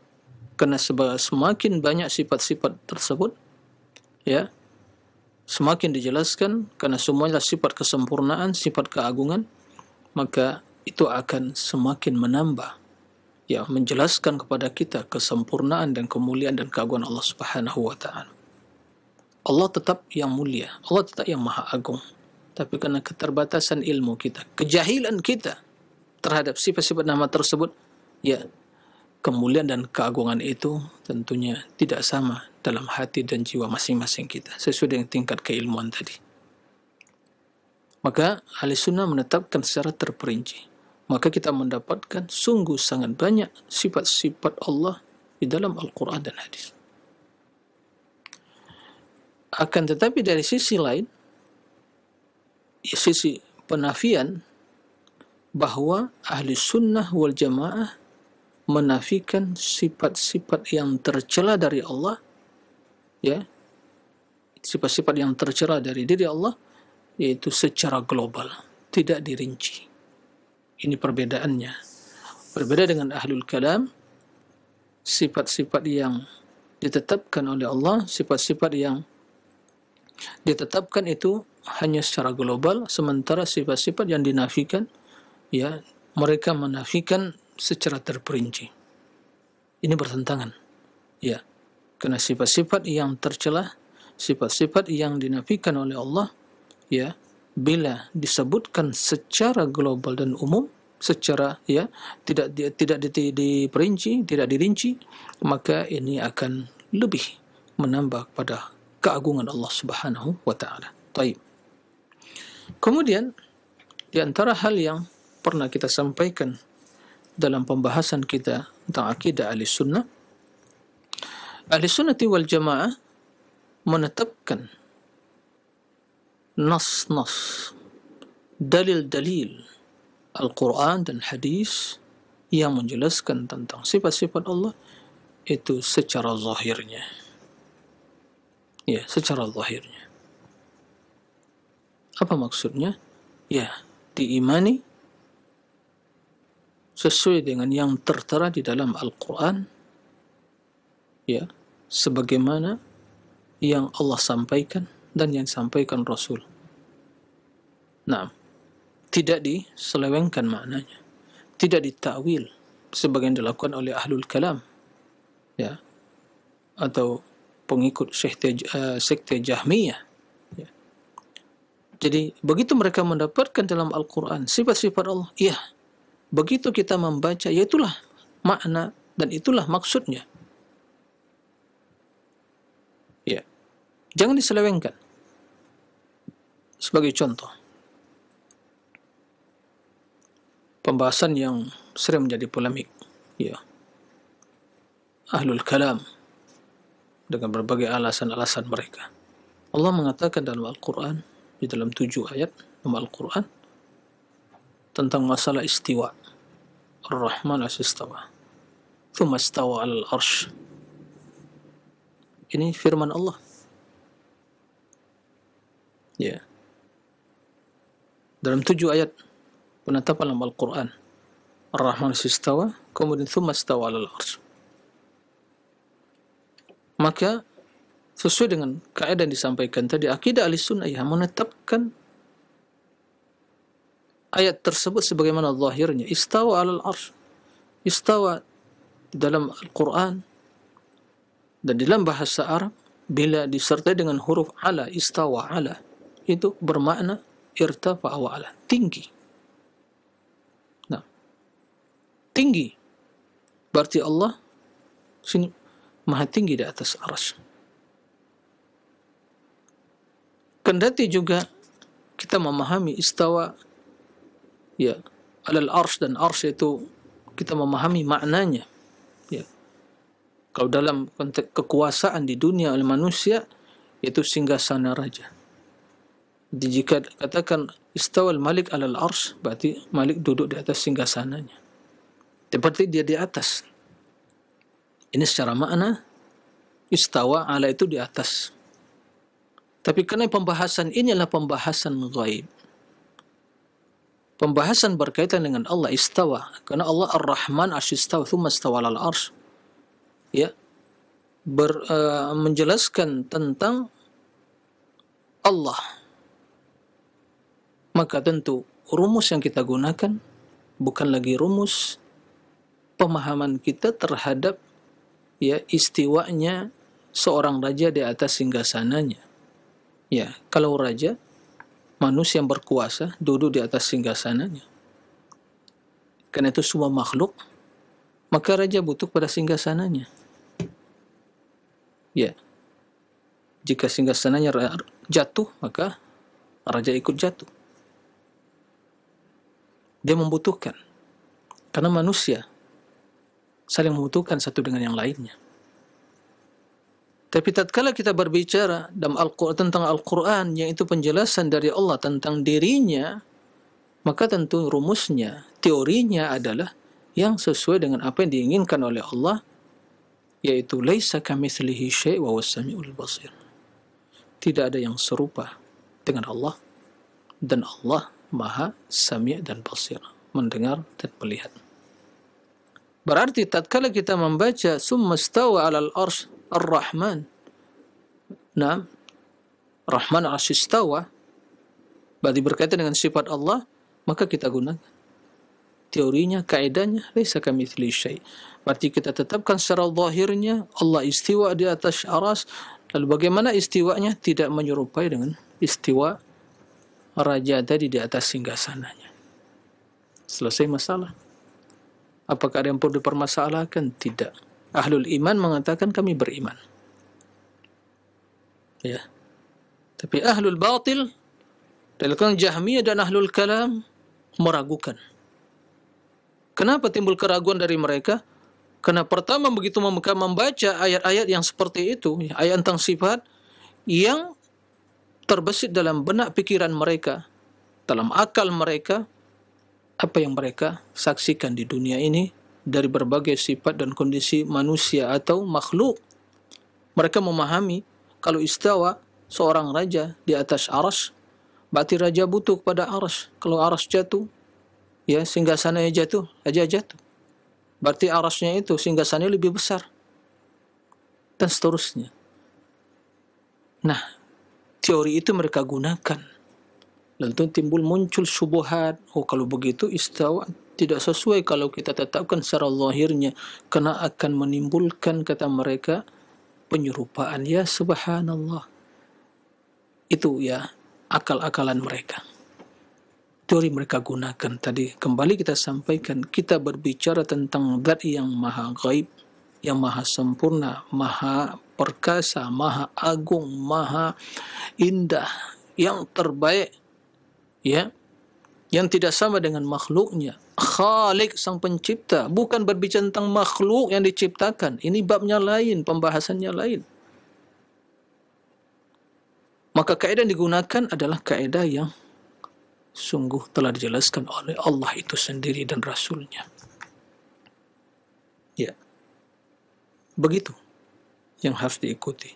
karena semakin banyak sifat-sifat tersebut, ya, semakin dijelaskan, karena semuanya sifat kesempurnaan, sifat keagungan, maka itu akan semakin menambah, ya, menjelaskan kepada kita kesempurnaan dan kemuliaan dan keagungan Allah Subhanahu wa taala. Allah tetap yang mulia, Allah tetap yang maha agung, tapi karena keterbatasan ilmu kita, kejahilan kita terhadap sifat-sifat nama tersebut, ya, kemuliaan dan keagungan itu tentunya tidak sama dalam hati dan jiwa masing-masing kita sesuai dengan tingkat keilmuan tadi. Maka ahli sunnah menetapkan secara terperinci, maka kita mendapatkan sungguh sangat banyak sifat-sifat Allah di dalam Al-Quran dan hadis. Akan tetapi dari sisi lain, sisi penafian, bahwa ahli sunnah wal jamaah menafikan sifat-sifat yang tercela dari Allah, ya, sifat-sifat yang tercela dari diri Allah, yaitu secara global, tidak dirinci. Ini perbedaannya. Berbeda dengan ahlul kalam, sifat-sifat yang ditetapkan oleh Allah, sifat-sifat yang ditetapkan itu hanya secara global, sementara sifat-sifat yang dinafikan, ya, mereka menafikan secara terperinci. Ini bertentangan, ya, karena sifat-sifat yang tercela, sifat-sifat yang dinafikan oleh Allah, ya, bila disebutkan secara global dan umum, secara, ya, tidak diperinci, tidak dirinci, maka ini akan lebih menambah pada keagungan Allah Subhanahu wa taala. Baik. Kemudian di antara hal yang pernah kita sampaikan dalam pembahasan kita tentang akidah ahli sunnah wal jamaah menetapkan nas-nas, dalil-dalil Al-Quran dan hadis yang menjelaskan tentang sifat-sifat Allah itu secara zahirnya, ya, secara zahirnya. Apa maksudnya? Ya, diimani sesuai dengan yang tertera di dalam Al-Quran, ya, sebagaimana yang Allah sampaikan dan yang sampaikan Rasul. Nah, tidak diselewengkan maknanya, tidak ditakwil sebagian dilakukan oleh ahlul kalam, ya, atau pengikut sekte Jahmiyah, ya. Jadi begitu mereka mendapatkan dalam Al-Quran sifat-sifat Allah, ya, begitu kita membaca, ya, itulah makna dan itulah maksudnya, ya, jangan diselewengkan. Sebagai contoh, pembahasan yang sering menjadi polemik, ya, ahlul kalam dengan berbagai alasan-alasan mereka, Allah mengatakan dalam Al-Quran, di dalam 7 ayat dalam Al-Quran, tentang masalah istiwa. Ar-Rahman as-istawa. Thumma istawa al arsh. Ini firman Allah. Ya. Dalam 7 ayat penetapan dalam Al-Quran. Ar-Rahman as-istawa, kemudian thumma istawa al arsh. Maka sesuai dengan kaidah yang disampaikan tadi, akidah Ahlussunnah yang menetapkan ayat tersebut sebagaimana zahirnya, istawa alal arsh. Istawa dalam Al-Quran dan dalam bahasa Arab bila disertai dengan huruf ala, istawa ala, itu bermakna irtafa'a wa ala, tinggi. Nah, tinggi berarti Allah sini maha tinggi di atas arsy. Kendati juga kita memahami istawa ya alal arsy, dan arsy itu kita memahami maknanya ya. Kalau dalam konteks kekuasaan di dunia oleh manusia, yaitu singgasana raja. Jadi jika katakan istawal malik alal arsy, berarti malik duduk di atas singgasananya, seperti dia di atas. Ini secara makna istawa ala itu di atas. Tapi karena pembahasan ini adalah pembahasan ghaib, pembahasan berkaitan dengan Allah istawa, karena Allah Ar-Rahman asyistawa thumma istawa alal arsy, ya, menjelaskan tentang Allah. Maka tentu rumus yang kita gunakan bukan lagi rumus pemahaman kita terhadap ya istiwanya seorang raja di atas singgasananya. Ya, kalau raja, manusia yang berkuasa duduk di atas singgasananya. Karena itu semua makhluk, maka raja butuh pada singgasananya. Ya, jika singgasananya jatuh, maka raja ikut jatuh. Dia membutuhkan, karena manusia saling membutuhkan satu dengan yang lainnya. Tapi tatkala kita berbicara dalam tentang Al-Quran, yang itu penjelasan dari Allah tentang dirinya, maka tentu rumusnya, teorinya adalah yang sesuai dengan apa yang diinginkan oleh Allah, yaitu laisa kamitslihi syai' wa huwas samiul basir. Tidak ada yang serupa dengan Allah, dan Allah Maha Sami' dan Basir, mendengar dan melihat. Berarti tatkala kita membaca summa istawa 'alal arsy Ar-Rahman, nah, Rahman asyistawa, berarti berkaitan dengan sifat Allah, maka kita gunakan teorinya, kaidahnya laisa kamitslihi syai'. Berarti kita tetapkan secara zahirnya Allah istiwa di atas arsy. Lalu bagaimana istiwanya? Tidak menyerupai dengan istiwa raja tadi di atas singgasananya. Selesai masalah. Apakah ada yang perlu dipermasalahkan? Tidak. Ahlul iman mengatakan kami beriman. Ya. Tapi ahlul batil, dalam Jahmiyah dan ahlul kalam, meragukan. Kenapa timbul keraguan dari mereka? Karena pertama begitu mereka membaca ayat-ayat yang seperti itu, ayat tentang sifat yang terbesit dalam benak pikiran mereka, dalam akal mereka, apa yang mereka saksikan di dunia ini dari berbagai sifat dan kondisi manusia atau makhluk. Mereka memahami kalau istawa seorang raja di atas arsy, berarti raja butuh pada arsy. Kalau arsy jatuh, ya singgasananya jatuh, raja jatuh. Berarti arasnya itu singgasananya lebih besar, dan seterusnya. Nah, teori itu mereka gunakan. Lalu timbul muncul syubhat. Oh, kalau begitu istawa tidak sesuai kalau kita tetapkan secara zahirnya, karena akan menimbulkan, kata mereka, penyerupaan. Ya subhanallah. Itu ya akal-akalan mereka. Teori mereka gunakan. Tadi kembali kita sampaikan, kita berbicara tentang zat yang maha gaib, yang maha sempurna, maha perkasa, maha agung, maha indah, yang terbaik, ya, yang tidak sama dengan makhluknya. Khalik, sang pencipta, bukan berbicara tentang makhluk yang diciptakan. Ini babnya lain, pembahasannya lain. Maka kaidah yang digunakan adalah kaidah yang sungguh telah dijelaskan oleh Allah itu sendiri dan Rasulnya. Ya, begitu yang harus diikuti.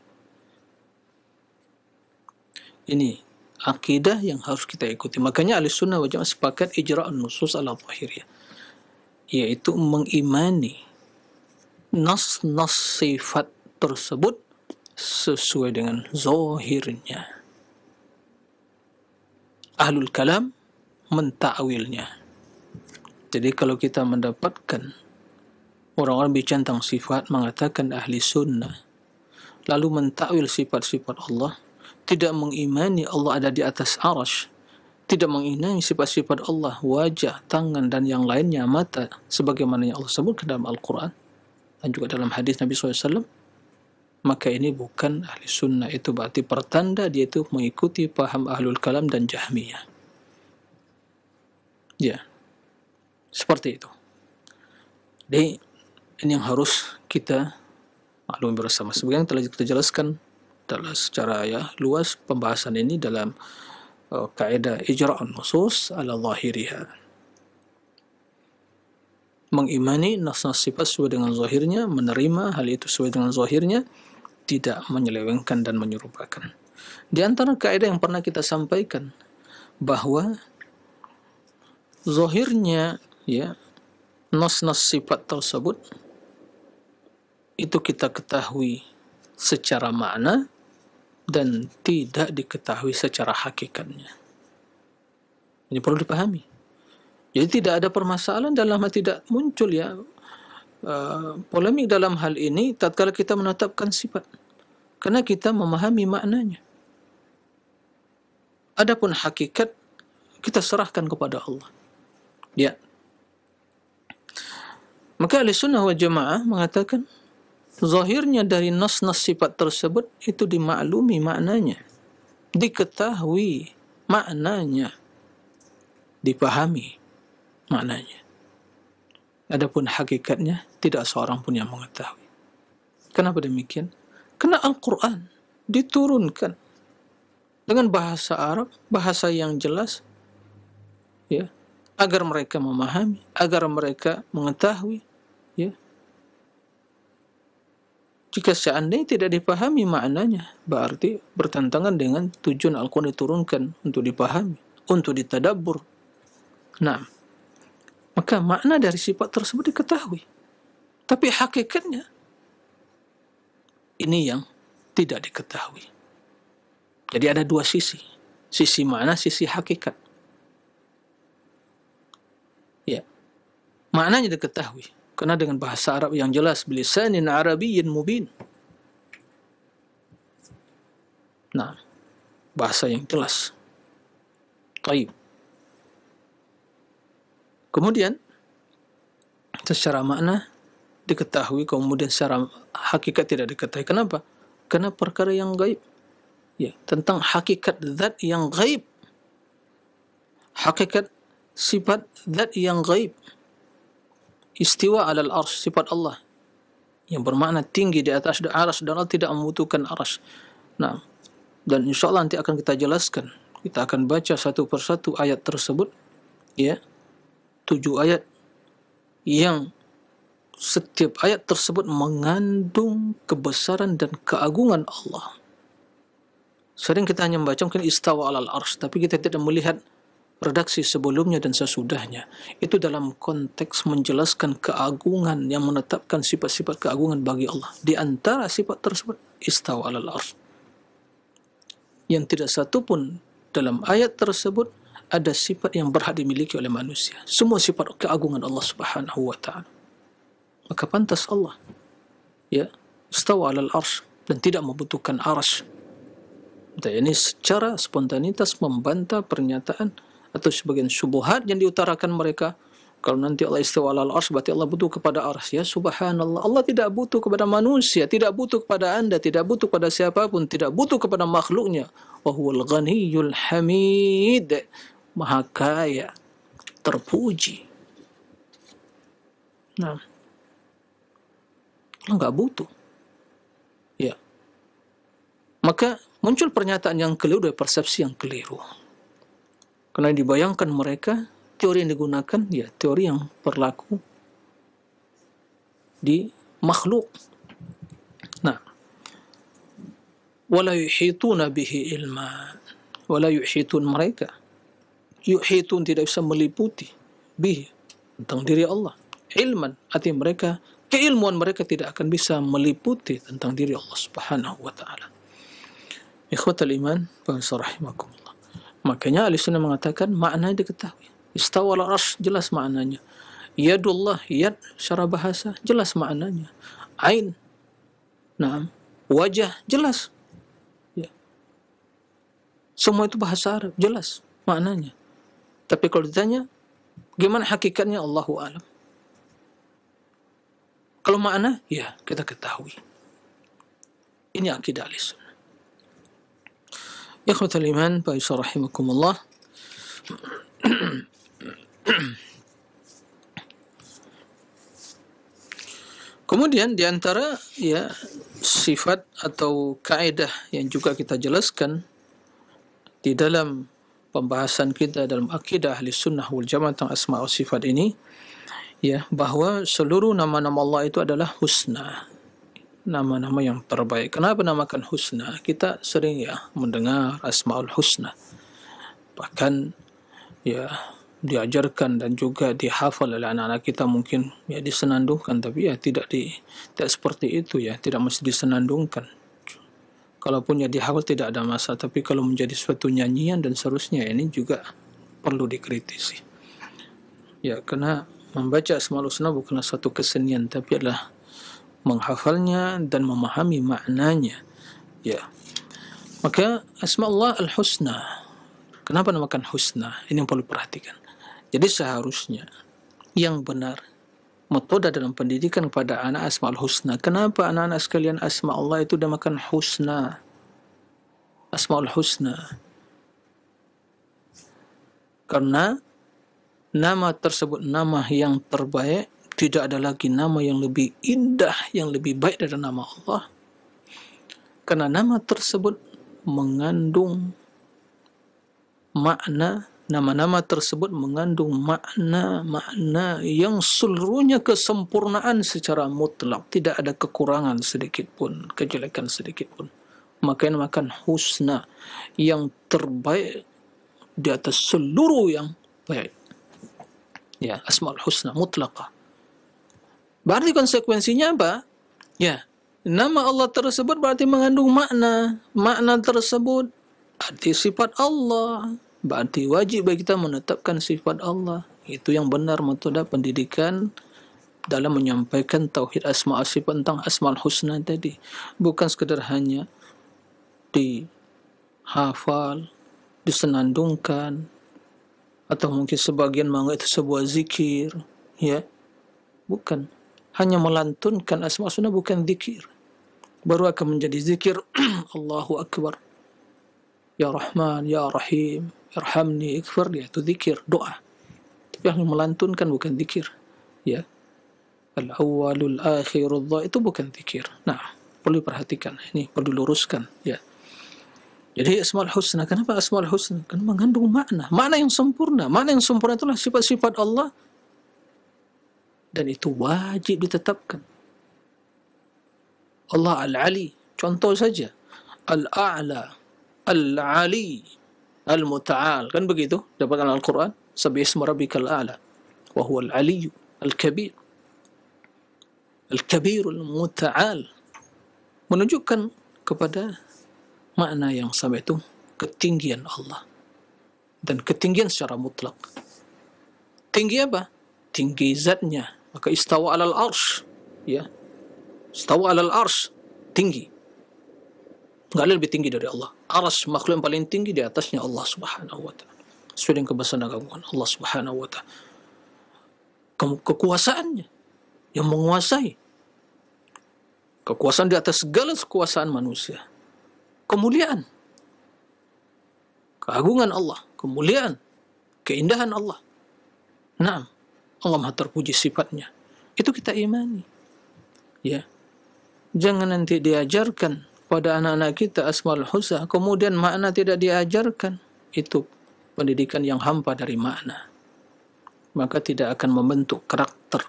Ini akidah yang harus kita ikuti. Makanya Ahlussunnah wal Jamaah sepakat ijra'un nusus ala zahiriyah, yaitu mengimani nas-nas sifat tersebut sesuai dengan zahirnya. Ahlul kalam mentakwilnya. Jadi kalau kita mendapatkan orang-orang bicara tentang sifat mengatakan ahli sunnah, lalu mentakwil sifat-sifat Allah, tidak mengimani Allah ada di atas arasy, tidak mengimani sifat-sifat Allah, wajah, tangan, dan yang lainnya, mata, sebagaimana yang Allah sebutkan dalam Al-Quran dan juga dalam hadis Nabi SAW, maka ini bukan ahli sunnah. Itu berarti pertanda dia itu mengikuti paham ahlul kalam dan jahmiyah. Ya, seperti itu. Jadi ini yang harus kita maklumi bersama. Sebagaimana telah kita jelaskan dalam secara luas pembahasan ini dalam kaidah ijra'un nusus ala zahiriha. Mengimani nas-nas sifat sesuai dengan zahirnya, menerima hal itu sesuai dengan zahirnya, tidak menyelewengkan dan menyerupakan. Di antara kaidah yang pernah kita sampaikan bahwa zahirnya nas-nas sifat tersebut itu kita ketahui secara makna dan tidak diketahui secara hakikatnya. Ini perlu dipahami. Jadi tidak ada permasalahan dalam hal tidak muncul polemik dalam hal ini tatkala kita menetapkan sifat, karena kita memahami maknanya. Adapun hakikat kita serahkan kepada Allah. Ya. Maka Ahlussunnah wal Jamaah mengatakan zahirnya dari nas-nas sifat tersebut itu dimaklumi maknanya, diketahui maknanya, dipahami maknanya. Adapun hakikatnya tidak seorang pun yang mengetahui. Kenapa demikian? Karena Al-Quran diturunkan dengan bahasa Arab, bahasa yang jelas, ya, agar mereka memahami, agar mereka mengetahui, ya. Jika seandainya tidak dipahami maknanya, berarti bertentangan dengan tujuan Al-Quran diturunkan untuk dipahami, untuk ditadabbur. Nah, maka makna dari sifat tersebut diketahui, tapi hakikatnya ini yang tidak diketahui. Jadi ada dua sisi, sisi makna, sisi hakikat. Ya, maknanya diketahui karena dengan bahasa Arab yang jelas, bilisanin arabiyyin mubin. Nah, bahasa yang jelas. Taib. Kemudian secara makna diketahui, kemudian secara hakikat tidak diketahui. Kenapa? Karena perkara yang gaib. Ya, tentang hakikat zat yang gaib. Hakikat sifat zat yang gaib. Istiwa alal arsy, sifat Allah yang bermakna tinggi di atas arsy dan Allah tidak membutuhkan arsy. Nah, dan insyaallah nanti akan kita jelaskan. Kita akan baca satu persatu ayat tersebut, ya. 7 ayat yang setiap ayat tersebut mengandung kebesaran dan keagungan Allah. Sering kita hanya membaca mungkin istawa alal arsy, tapi kita tidak melihat redaksi sebelumnya dan sesudahnya. Itu dalam konteks menjelaskan keagungan, yang menetapkan sifat-sifat keagungan bagi Allah. Di antara sifat tersebut istawa alal arsy, yang tidak satu pun dalam ayat tersebut ada sifat yang berhak dimiliki oleh manusia. Semua sifat keagungan Allah Subhanahu wa ta'ala. Maka pantas Allah, ya, istawa alal arsy dan tidak membutuhkan arsy. Dan ini secara spontanitas membantah pernyataan atau sebagian syubhat yang diutarakan mereka. Kalau nanti Allah istawa alal arsy berarti Allah butuh kepada arsy. Ya subhanallah, Allah tidak butuh kepada manusia, tidak butuh kepada Anda, tidak butuh kepada siapapun, tidak butuh kepada makhluknya. Wa huwal ghaniyyul hamid, maha kaya, terpuji. Nah, Allah enggak butuh. Ya. Maka muncul pernyataan yang keliru dan persepsi yang keliru. Karena dibayangkan mereka, teori yang digunakan, ya teori yang berlaku di makhluk. Nah, wala yuhituna bihi ilma, wala yuhitun, mereka yuhitun tidak bisa meliputi bihi, tentang diri Allah, ilman, artinya mereka, keilmuan mereka tidak akan bisa meliputi tentang diri Allah Subhanahu wa ta'ala. Ikhwatal iman wa rahimakumullah. Makanya ahli sunnah mengatakan maknanya diketahui. Istawa ala arsy, jelas maknanya. Yadullah, yad secara bahasa jelas maknanya. Ain, naam, wajah jelas. Ya. Semua itu bahasa Arab, jelas maknanya. Tapi kalau ditanya gimana hakikatnya, Allahu a'lam. Kalau makna, ya kita ketahui. Ini akidah ahli sunnah. Ikhwatul iman wa rahimakumullah. Kemudian di antara ya sifat atau kaidah yang juga kita jelaskan di dalam pembahasan kita dalam akidah ahli sunnah wal jamaah tentang asma wa sifat ini, ya, bahwa seluruh nama-nama Allah itu adalah husna, nama-nama yang terbaik. Kenapa namakan husna? Kita sering ya mendengar asmaul husna, bahkan ya diajarkan dan juga dihafal oleh anak-anak kita, mungkin ya disenandungkan, tapi ya tidak seperti itu, ya tidak mesti disenandungkan. Kalaupun ya dihafal tidak ada masalah, tapi kalau menjadi suatu nyanyian dan seterusnya, ini juga perlu dikritisi. Ya, karena membaca asmaul husna bukanlah suatu kesenian, tapi adalah menghafalnya dan memahami maknanya. Ya. Maka asma Allah al-husna. Kenapa namakan husna? Ini yang perlu perhatikan. Jadi seharusnya yang benar metode dalam pendidikan kepada anak asmaul husna. Kenapa anak-anak sekalian asma Allah itu dinamakan husna? Asmaul husna. Karena nama tersebut nama yang terbaik, tidak ada lagi nama yang lebih indah, yang lebih baik dari nama Allah. Karena nama tersebut mengandung makna, nama-nama tersebut mengandung makna yang seluruhnya kesempurnaan secara mutlak, tidak ada kekurangan sedikit pun, kejelekan sedikit pun. Maka namakan husna, yang terbaik di atas seluruh yang baik. Ya, asmaul husna mutlaqah. Berarti konsekuensinya apa? Ya, nama Allah tersebut berarti mengandung makna. Makna tersebut arti sifat Allah. Berarti wajib bagi kita menetapkan sifat Allah. Itu yang benar metode pendidikan dalam menyampaikan tauhid asma' sifat tentang asmaul husna tadi. Bukan sekedar hanya dihafal, disenandungkan, atau mungkin sebagian menganggap itu sebuah zikir, ya. Bukan. Hanya melantunkan asma' husna bukan zikir. Baru akan menjadi zikir. Allahu Akbar. Ya Rahman, Ya Rahim, Irhamni, Ikfir, ya, itu zikir, doa. Tapi hanya melantunkan bukan zikir. Ya. Al-awwalul akhirul dhah, itu bukan zikir. Nah, perlu diperhatikan. Ini perlu diluruskan, ya. Jadi asmaul husna, kenapa asmaul husna? Karena mengandung makna, makna yang sempurna. Makna yang sempurna itulah sifat-sifat Allah, dan itu wajib ditetapkan. Allah Al-Ali, contoh saja, Al-A'la, Al-Ali, Al-Muta'al, kan begitu? Dapatkan Al-Quran, Sabbihisma rabbikal a'la, wa huwa Al-Ali, Al-Kabir, Al-Kabirul Muta'al, menunjukkan kepada makna yang sama, itu ketinggian Allah, dan ketinggian secara mutlak. Tinggi apa? Tinggi zatnya. Maka istawa alal arsh, ya, istawa alal arsh, tinggi. Enggak ada lebih tinggi dari Allah. Arsh, makhluk yang paling tinggi, di atasnya Allah Subhanahu wa ta'ala. Sesuai dengan kebesaran agungan Allah Subhanahu wa ta'ala. Kekuasaannya yang menguasai. Kekuasaan di atas segala kekuasaan manusia. Kemuliaan, keagungan Allah, kemuliaan, keindahan Allah. Naam, Allah Maha terpuji sifatnya. Itu kita imani. Ya. Jangan nanti diajarkan pada anak-anak kita Asmaul Husna, kemudian makna tidak diajarkan, itu pendidikan yang hampa dari makna. Maka tidak akan membentuk karakter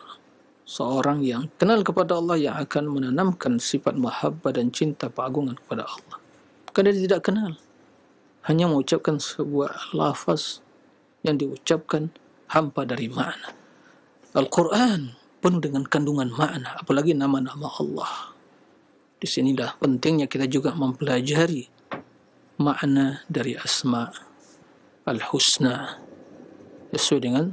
seorang yang kenal kepada Allah, yang akan menanamkan sifat mahabbah dan cinta pengagungan kepada Allah. Karena dia tidak kenal, hanya mengucapkan sebuah lafaz yang diucapkan hampa dari makna. Al-Quran penuh dengan kandungan makna, apalagi nama-nama Allah. Di sinilah pentingnya kita juga mempelajari makna dari Asma Al-Husna sesuai dengan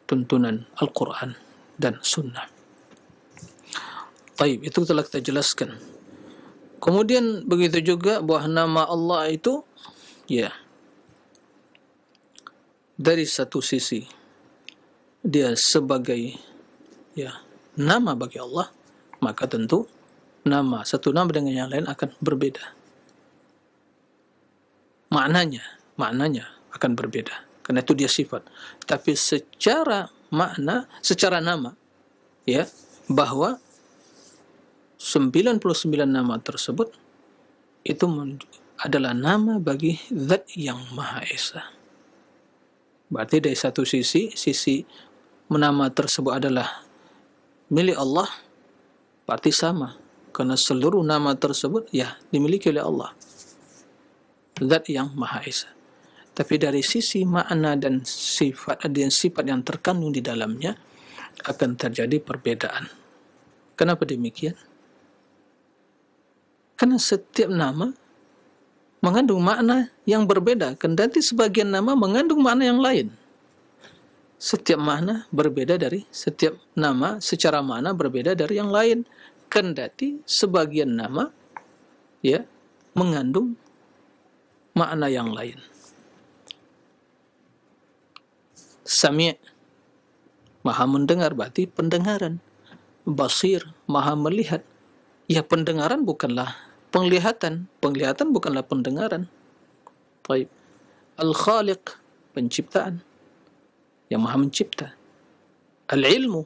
tuntunan Al-Quran dan Sunnah. Baik, itu telah kita jelaskan. Kemudian begitu juga bahwa nama Allah itu dari satu sisi dia sebagai nama bagi Allah, maka tentu satu nama dengan yang lain akan berbeda. Maknanya akan berbeda, karena itu dia sifat. Tapi secara makna, secara nama, bahwa 99 nama tersebut itu adalah nama bagi Zat yang Maha Esa. Berarti dari satu sisi nama tersebut adalah milik Allah, berarti sama, karena seluruh nama tersebut dimiliki oleh Allah, Zat yang Maha Esa. Tapi dari sisi makna dan sifat yang terkandung di dalamnya akan terjadi perbedaan. Kenapa demikian? Karena setiap nama mengandung makna yang berbeda, kendati sebagian nama mengandung makna yang lain. Setiap makna berbeda dari setiap nama, secara makna berbeda dari yang lain, kendati sebagian nama mengandung makna yang lain. Sami', maha mendengar, berarti pendengaran. Basir, maha melihat. Ya, pendengaran bukanlah penglihatan. Penglihatan bukanlah pendengaran. Baik. Al-Khaliq, penciptaan, yang maha mencipta. Al-ilmu,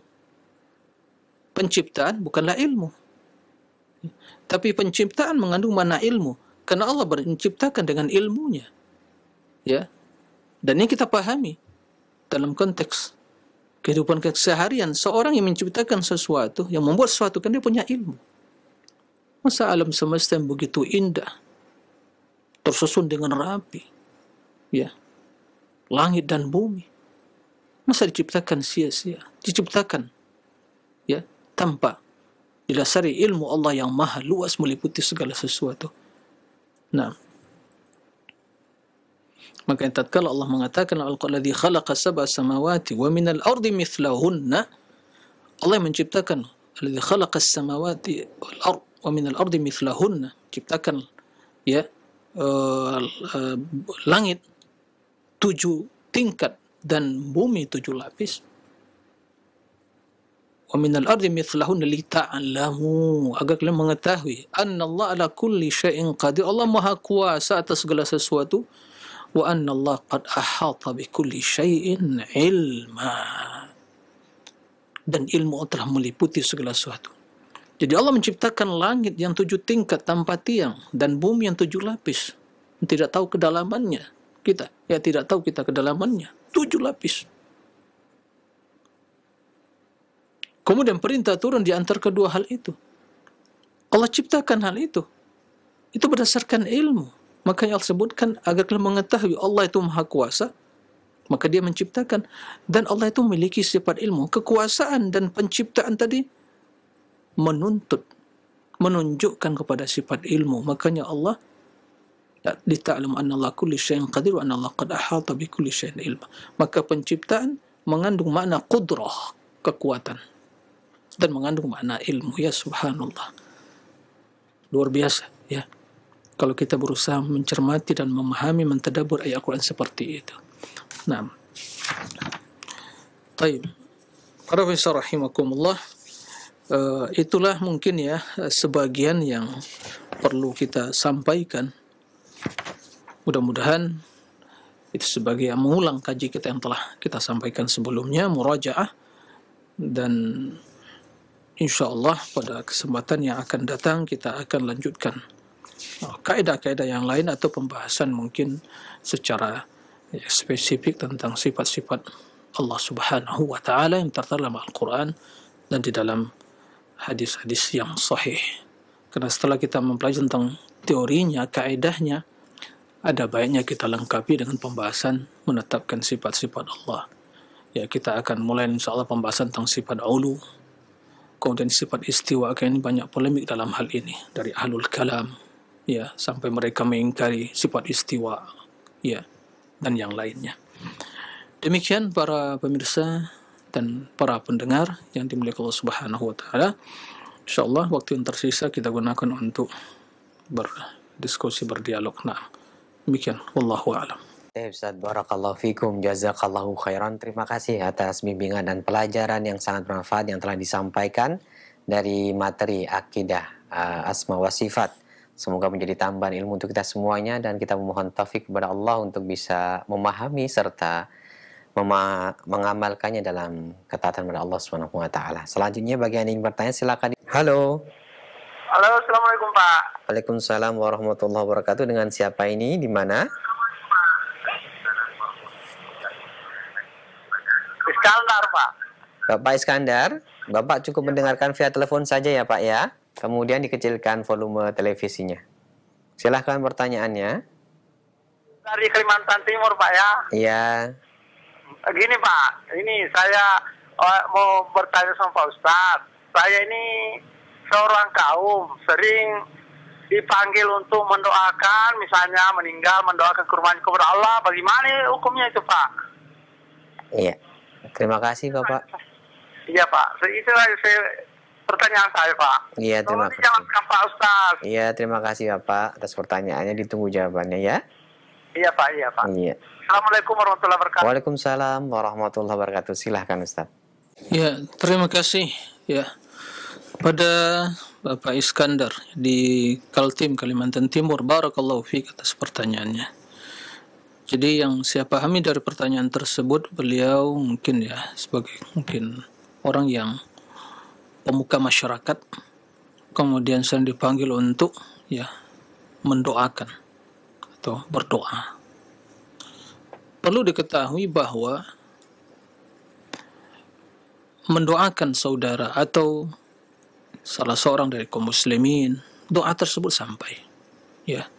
penciptaan bukanlah ilmu. Tapi penciptaan mengandung makna ilmu, karena Allah menciptakan dengan ilmunya. Dan ini kita pahami dalam konteks kehidupan keseharian. Seorang yang menciptakan sesuatu, yang membuat sesuatu, kan dia punya ilmu. Masa alam semesta yang begitu indah, tersusun dengan rapi, langit dan bumi, masa diciptakan sia-sia? Diciptakan tanpa didasari ilmu Allah yang maha luas meliputi segala sesuatu. Nah, maka tatkala Allah mengatakan alladzi khalaqa sab'a samawati wa minal ardi mithlahunna, Allah yang menciptakan, alladzi khalaqa samawati wal ard wa minal ardi mithlahunna, ciptakan langit 7 tingkat dan bumi 7 lapis. Wa minal ardi mithlahunna lita'lamu, agar kalian mengetahui annallaha ala kulli syai'in qadir, Allah maha kuasa atas segala sesuatu. Wa anna Allah qad ahata bi kulli syai'in ilma, dan ilmu telah meliputi segala sesuatu. Jadi Allah menciptakan langit yang 7 tingkat tanpa tiang dan bumi yang 7 lapis. Tidak tahu kedalamannya. Kita tidak tahu kita kedalamannya. 7 lapis. Kemudian perintah turun di antara kedua hal itu. Allah ciptakan hal itu. Itu berdasarkan ilmu. Makanya Allah sebutkan agar kalian mengetahui Allah itu maha kuasa, maka dia menciptakan. Dan Allah itu memiliki sifat ilmu. Kekuasaan dan penciptaan tadi menunjukkan kepada sifat ilmu. Makanya Allah lita'lam anna Allah kulli syai'in qadir wa anna Allah qad ahata bi kulli syai'in ilma. Maka penciptaan mengandung makna qudrah, kekuatan, dan mengandung makna ilmu. Ya subhanallah, luar biasa kalau kita berusaha mencermati dan memahami, mentadabbur ayat Al-Quran seperti itu. Nah, baik, para pemirsa rahimakumullah, itulah mungkin sebagian yang perlu kita sampaikan. Mudah-mudahan itu sebagai mengulang kaji kita yang telah kita sampaikan sebelumnya, murajaah, dan insyaallah pada kesempatan yang akan datang kita akan lanjutkan kaidah-kaidah yang lain atau pembahasan mungkin secara spesifik tentang sifat-sifat Allah Subhanahu wa taala yang tertera dalam Al-Qur'an dan di dalam hadis-hadis yang sahih. Karena setelah kita mempelajari tentang teorinya, kaidahnya, ada baiknya kita lengkapi dengan pembahasan menetapkan sifat-sifat Allah. Ya, kita akan mulai insyaallah pembahasan tentang sifat ulu, kemudian sifat istiwa. Ini banyak polemik dalam hal ini dari ahlul kalam, ya, sampai mereka mengingkari sifat istiwa, ya, dan yang lainnya. Demikian para pemirsa dan para pendengar yang dimuliakan Allah Subhanahu wa taala. Insyaallah waktu yang tersisa kita gunakan untuk berdiskusi, berdialog. Nah, demikian wallahu a'lam. Ustaz, barakallahu fikum, jazakallahu khairan. Terima kasih atas bimbingan dan pelajaran yang sangat bermanfaat yang telah disampaikan dari materi akidah asma wa sifat. Semoga menjadi tambahan ilmu untuk kita semuanya, dan kita memohon taufik kepada Allah untuk bisa memahami serta mengamalkannya dalam ketaatan kepada Allah Subhanahu wa taala. Selanjutnya bagi yang ingin bertanya silakan. Halo. Halo, assalamualaikum Pak. Waalaikumsalam warahmatullahi wabarakatuh. Dengan siapa ini? Di mana? Iskandar, Pak. Bapak Iskandar, Bapak cukup mendengarkan via telepon saja ya Pak ya. Kemudian dikecilkan volume televisinya. Silahkan pertanyaannya. Dari Kalimantan Timur, Pak ya. Iya. Gini Pak, ini saya mau bertanya sama Pak Ustadz. Saya ini seorang kaum, sering dipanggil untuk mendoakan, misalnya meninggal, mendoakan kurban kepada Allah. Bagaimana hukumnya itu Pak? Iya. Terima kasih Bapak. Iya Pak, itu pertanyaan saya Pak. Iya, terima kasih. Dijawabkan Pak Ustadz. Iya, terima kasih Bapak atas pertanyaannya. Ditunggu jawabannya ya. Iya Pak, iya Pak. Iya. Assalamualaikum warahmatullahi wabarakatuh. Waalaikumsalam warahmatullahi wabarakatuh. Silahkan Ustaz. Ya, terima kasih ya pada Bapak Iskandar di Kaltim, Kalimantan Timur. Barakallahu fiik atas pertanyaannya. Jadi yang saya pahami dari pertanyaan tersebut, beliau mungkin ya sebagai mungkin orang yang pemuka masyarakat, kemudian sering dipanggil untuk ya mendoakan atau berdoa. Perlu diketahui bahwa mendoakan saudara atau salah seorang dari kaum muslimin, doa tersebut sampai ya,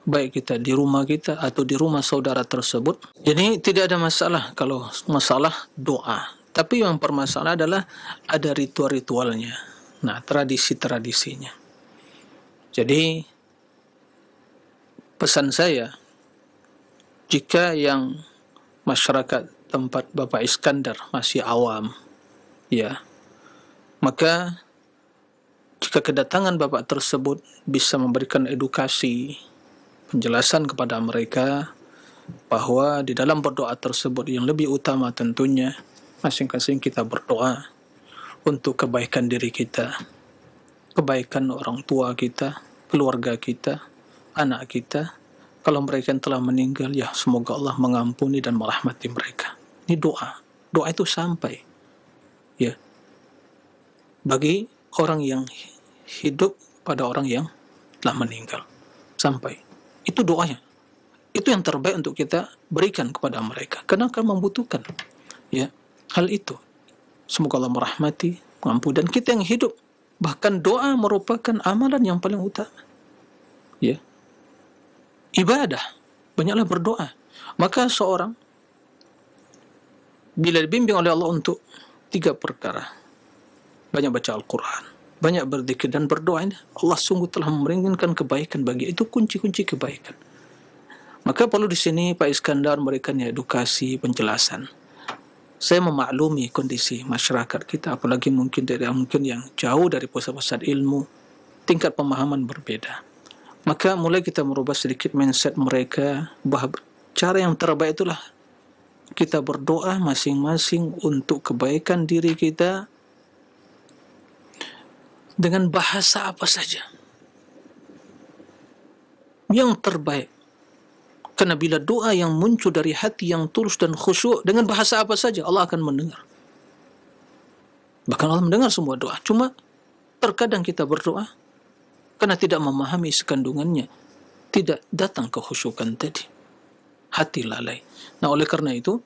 baik kita di rumah kita atau di rumah saudara tersebut. Jadi tidak ada masalah kalau masalah doa, tapi yang permasalahan adalah ada ritual-ritualnya, nah tradisi-tradisinya. Jadi pesan saya, jika yang masyarakat tempat Bapak Iskandar masih awam ya, maka jika kedatangan Bapak tersebut bisa memberikan edukasi, penjelasan kepada mereka bahwa di dalam berdoa tersebut yang lebih utama tentunya masing-masing kita berdoa untuk kebaikan diri kita, kebaikan orang tua kita, keluarga kita, anak kita. Kalau mereka yang telah meninggal, ya semoga Allah mengampuni dan merahmati mereka. Ini doa. Doa itu sampai ya bagi orang yang hidup pada orang yang telah meninggal. Sampai. Itu doanya. Itu yang terbaik untuk kita berikan kepada mereka. Karena akan membutuhkan ya hal itu. Semoga Allah merahmati, mengampuni, dan kita yang hidup. Bahkan doa merupakan amalan yang paling utama. Ya. Ibadah. Banyaklah berdoa. Maka seorang bila dibimbing oleh Allah untuk 3 perkara, banyak baca Al-Quran, banyak berzikir dan berdoa, Allah sungguh telah memberikan kebaikan bagi itu, kunci-kunci kebaikan. Maka perlu di sini Pak Iskandar memberikan edukasi, penjelasan. Saya memaklumi kondisi masyarakat kita, apalagi mungkin yang jauh dari pusat-pusat ilmu, tingkat pemahaman berbeda. Maka mulai kita merubah sedikit mindset mereka bahwa cara yang terbaik itulah kita berdoa masing-masing untuk kebaikan diri kita dengan bahasa apa saja yang terbaik. Karena bila doa yang muncul dari hati yang tulus dan khusyuk, dengan bahasa apa saja Allah akan mendengar. Bahkan Allah mendengar semua doa. Cuma Terkadang kita berdoa karena tidak memahami sekandungannya, tidak datang kehusyukan tadi, hati lalai. Nah, oleh karena itu,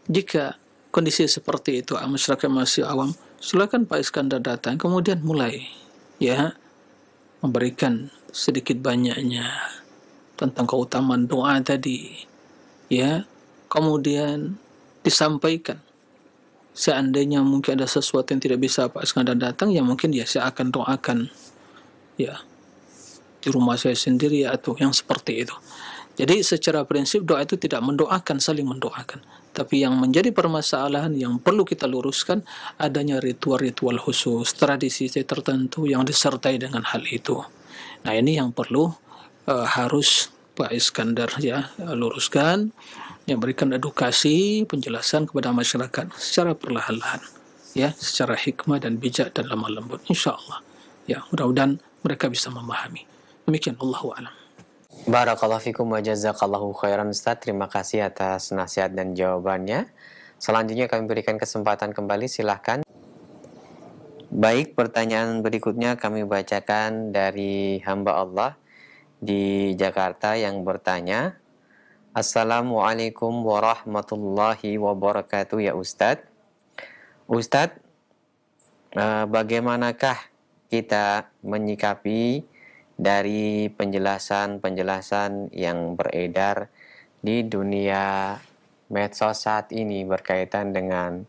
jika kondisi seperti itu masyarakat masih awam, silakan Pak Iskandar datang, kemudian mulai ya memberikan sedikit banyaknya tentang keutamaan doa tadi, ya, kemudian disampaikan. Seandainya mungkin ada sesuatu yang tidak bisa Pak Iskandar datang, ya mungkin ya saya akan doakan ya di rumah saya sendiri atau yang seperti itu. Jadi secara prinsip doa itu tidak mendoakan, saling mendoakan. Tapi yang menjadi permasalahan yang perlu kita luruskan adanya ritual-ritual khusus, tradisi tertentu yang disertai dengan hal itu. Nah, ini yang perlu harus Pak Iskandar ya luruskan, yang berikan edukasi, penjelasan kepada masyarakat secara perlahan-lahan, ya, secara hikmah dan bijak dan lemah lembut. Insyaallah, ya, mudah-mudahan mereka bisa memahami. Demikian, Allahu a'lam. Barakallahu fikum wa jazakallahu khairan Ustaz. Terima kasih atas nasihat dan jawabannya. Selanjutnya kami berikan kesempatan kembali, silahkan. Baik, pertanyaan berikutnya kami bacakan dari hamba Allah di Jakarta yang bertanya, Assalamualaikum warahmatullahi wabarakatuh ya Ustadz. Ustadz, bagaimanakah kita menyikapi dari penjelasan-penjelasan yang beredar di dunia medsos saat ini berkaitan dengan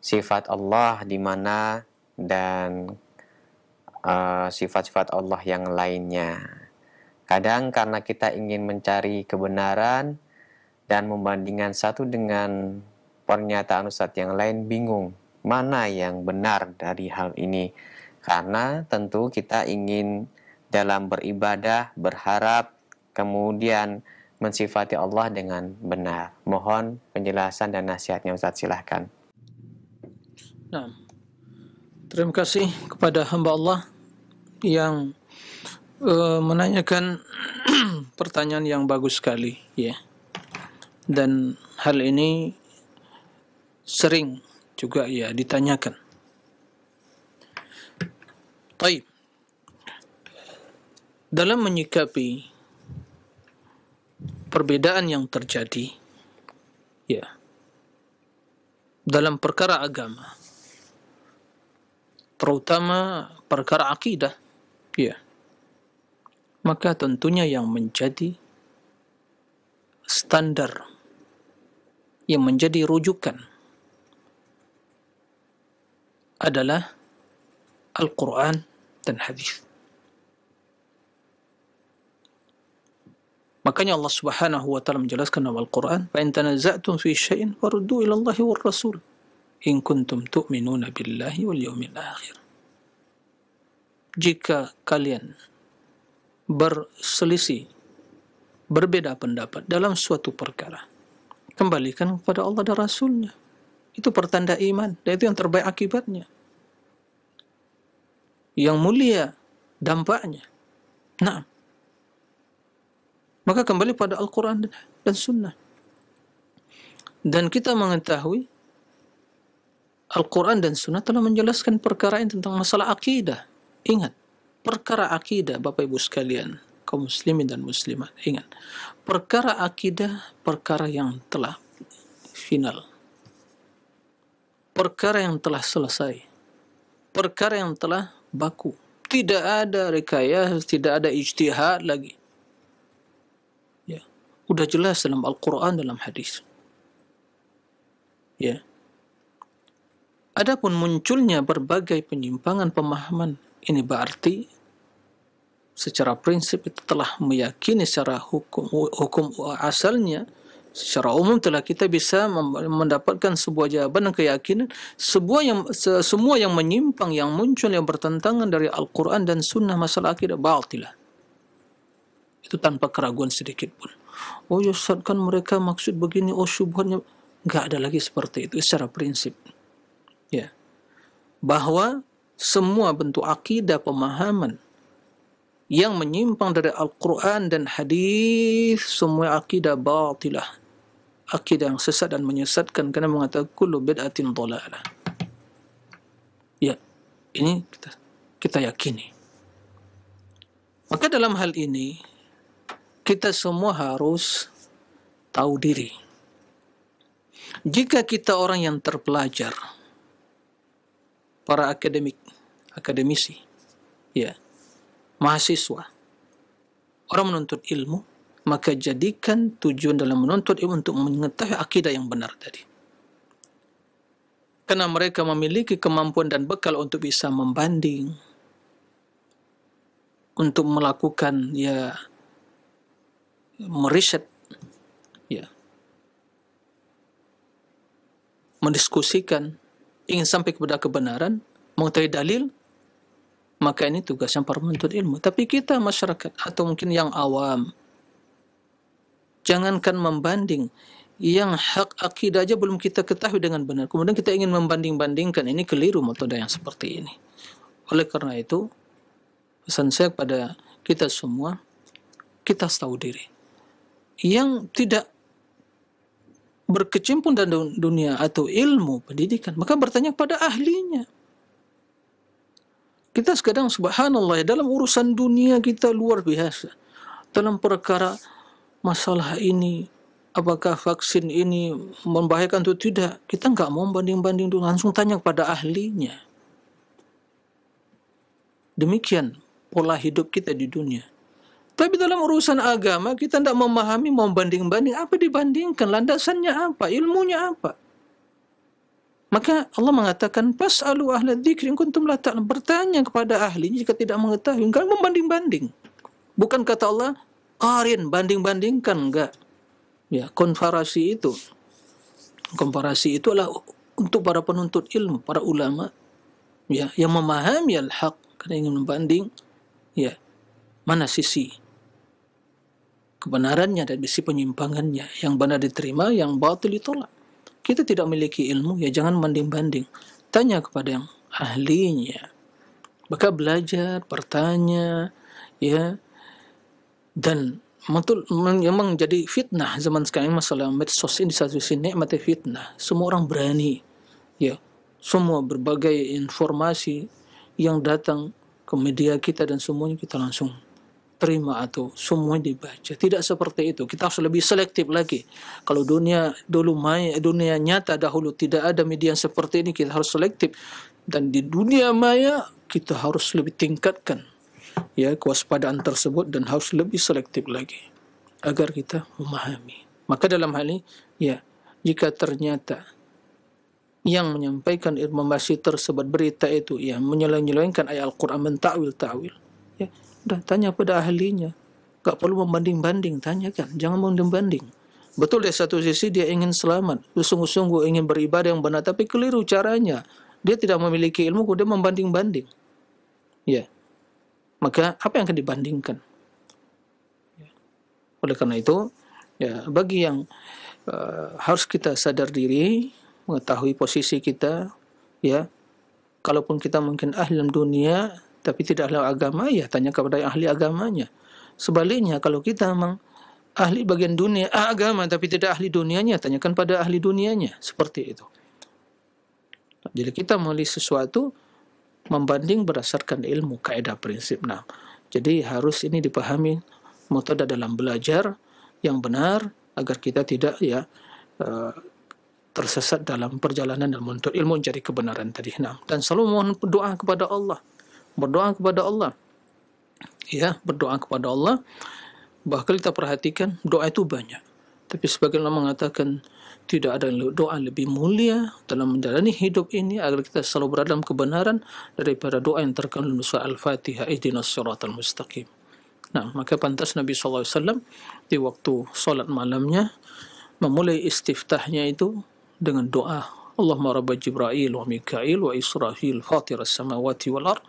sifat Allah di mana dan sifat-sifat Allah yang lainnya. Kadang karena kita ingin mencari kebenaran dan membandingkan satu dengan pernyataan Ustadz yang lain, bingung mana yang benar dari hal ini. Karena tentu kita ingin dalam beribadah, berharap, kemudian mensifati Allah dengan benar. Mohon penjelasan dan nasihatnya Ustadz, silahkan. Nah, terima kasih kepada hamba Allah yang menanyakan pertanyaan yang bagus sekali, ya. Dan hal ini sering juga ya ditanyakan. Baik. Dalam menyikapi perbedaan yang terjadi, ya, dalam perkara agama, terutama perkara akidah, ya, maka tentunya yang menjadi standar, yang menjadi rujukan adalah Al-Quran dan hadis. Makanya Allah Subhanahu wa taala menjelaskan dalam Al-Quran, "Fa in tanaza'tum fi syai'in faruddu ila Allahi war Rasul in kuntum tu'minuna billahi wal yawmil akhir." Jika kalian berselisih, berbeda pendapat dalam suatu perkara, kembalikan kepada Allah dan Rasulnya. Itu pertanda iman, dan itu yang terbaik akibatnya, yang mulia dampaknya. Nah, maka kembali pada Al-Quran dan Sunnah. Dan kita mengetahui Al-Quran dan Sunnah telah menjelaskan perkara ini tentang masalah akidah. Ingat, perkara akidah, Bapak Ibu sekalian, kaum muslimin dan muslimat, ingat, perkara akidah, perkara yang telah final, perkara yang telah selesai, perkara yang telah baku, tidak ada rekayasa, tidak ada ijtihad lagi, ya, udah jelas dalam Al-Quran, dalam hadis, ya. Adapun munculnya berbagai penyimpangan pemahaman, ini berarti secara prinsip itu telah meyakini secara hukum asalnya, secara umum telah kita bisa mendapatkan sebuah jawaban dan keyakinan semua yang menyimpang, yang muncul, yang bertentangan dari Al-Quran dan Sunnah masalah akidah batilah. Itu tanpa keraguan sedikit pun. Oh ya Ustaz, kan mereka maksud begini, oh syubhatnya. Enggak ada lagi seperti itu secara prinsip, ya, bahwa semua bentuk akidah pemahaman yang menyimpang dari Al-Quran dan hadis, semua akidah batilah, akidah yang sesat dan menyesatkan, karena mengatakan kullu bid'atin dhalalah. Ya, ini kita kita yakini. Maka dalam hal ini kita semua harus tahu diri. Jika kita orang yang terpelajar, para akademisi, ya, mahasiswa, orang menuntut ilmu, maka jadikan tujuan dalam menuntut ilmu untuk mengetahui akidah yang benar tadi. Karena mereka memiliki kemampuan dan bekal untuk bisa membanding, untuk melakukan meriset, mendiskusikan, ingin sampai kepada kebenaran, mengetahui dalil, maka ini tugasnya para penuntut ilmu. Tapi kita masyarakat atau mungkin yang awam, jangankan membanding, yang hak akidah aja belum kita ketahui dengan benar. Kemudian kita ingin membanding-bandingkan, ini keliru metode yang seperti ini. Oleh karena itu, pesan saya kepada kita semua, kita harus tahu diri. Yang tidak berkecimpung dalam dunia atau ilmu pendidikan, maka bertanya kepada ahlinya. Kita sekarang subhanallah dalam urusan dunia kita luar biasa. Dalam perkara masalah ini, apakah vaksin ini membahayakan atau tidak, kita nggak mau banding-banding dulu, langsung tanya kepada ahlinya. Demikian pola hidup kita di dunia. Tapi dalam urusan agama kita tidak memahami, mau banding-banding, apa dibandingkan, landasannya apa, ilmunya apa. Maka Allah mengatakan, "Fas'alu ahla dzikri in kuntum la ta'lamun." Bertanya kepada ahlinya jika tidak mengetahui, enggak membanding-banding. Bukan kata Allah, qarin, banding-bandingkan, enggak. Ya, komparasi itu adalah untuk para penuntut ilmu, para ulama, ya, yang memahami al-haq, karena ingin membanding, ya, mana sisi kebenarannya dan sisi penyimpangannya, yang benar diterima, yang batil ditolak. Kita tidak memiliki ilmu, ya jangan banding-banding. Tanya kepada yang ahlinya. Maka belajar, bertanya, ya, dan memang jadi fitnah zaman sekarang. Masalah medsos ini di satu sisi nikmat fitnah. Semua orang berani, ya, semua berbagai informasi yang datang ke media kita dan semuanya kita langsung terima atau semua dibaca. Tidak seperti itu. Kita harus lebih selektif lagi. Kalau dunia nyata dahulu tidak ada media yang seperti ini, kita harus selektif. Dan di dunia maya kita harus lebih tingkatkan, ya, kewaspadaan tersebut dan harus lebih selektif lagi agar kita memahami. Maka dalam hal ini, ya, jika ternyata yang menyampaikan informasi tersebut, berita itu, ya, menyelewengkan ayat Al-Quran, mentakwil, ya, udah tanya pada ahlinya. Gak perlu membanding-banding, tanyakan, jangan membanding. Betul, dari satu sisi dia ingin selamat, sungguh-sungguh ingin beribadah yang benar, tapi keliru caranya. Dia tidak memiliki ilmu, kemudian membanding-banding. Ya, maka apa yang akan dibandingkan? Ya. Oleh karena itu, ya, bagi yang harus kita sadar diri, mengetahui posisi kita, ya, kalaupun kita mungkin ahli dalam dunia, tapi tidak ahli agama, ya tanya kepada yang ahli agamanya. Sebaliknya, kalau kita memang ahli bagian dunia, agama, tapi tidak ahli dunianya, tanyakan pada ahli dunianya. Seperti itu. Jadi kita memilih sesuatu, membanding berdasarkan ilmu, kaidah prinsip. Nah, jadi harus ini dipahami metode dalam belajar yang benar, agar kita tidak, ya, tersesat dalam perjalanan dalam menuntut ilmu mencari kebenaran tadi. Nah, dan selalu mohon doa kepada Allah. Berdoa kepada Allah, ya, berdoa kepada Allah. Bahkan kita perhatikan doa itu banyak, tapi sebagian ulama mengatakan tidak ada doa lebih mulia dalam menjalani hidup ini agar kita selalu berada dalam kebenaran daripada doa yang terkandung dalam surah Al-Fatihah, ihdinas siratal mustaqim. Nah, maka pantas Nabi SAW di waktu salat malamnya memulai istiftahnya itu dengan doa, Allahumma rabba Jibril wa Mikail wa Israfil fatir as-samawati wal ard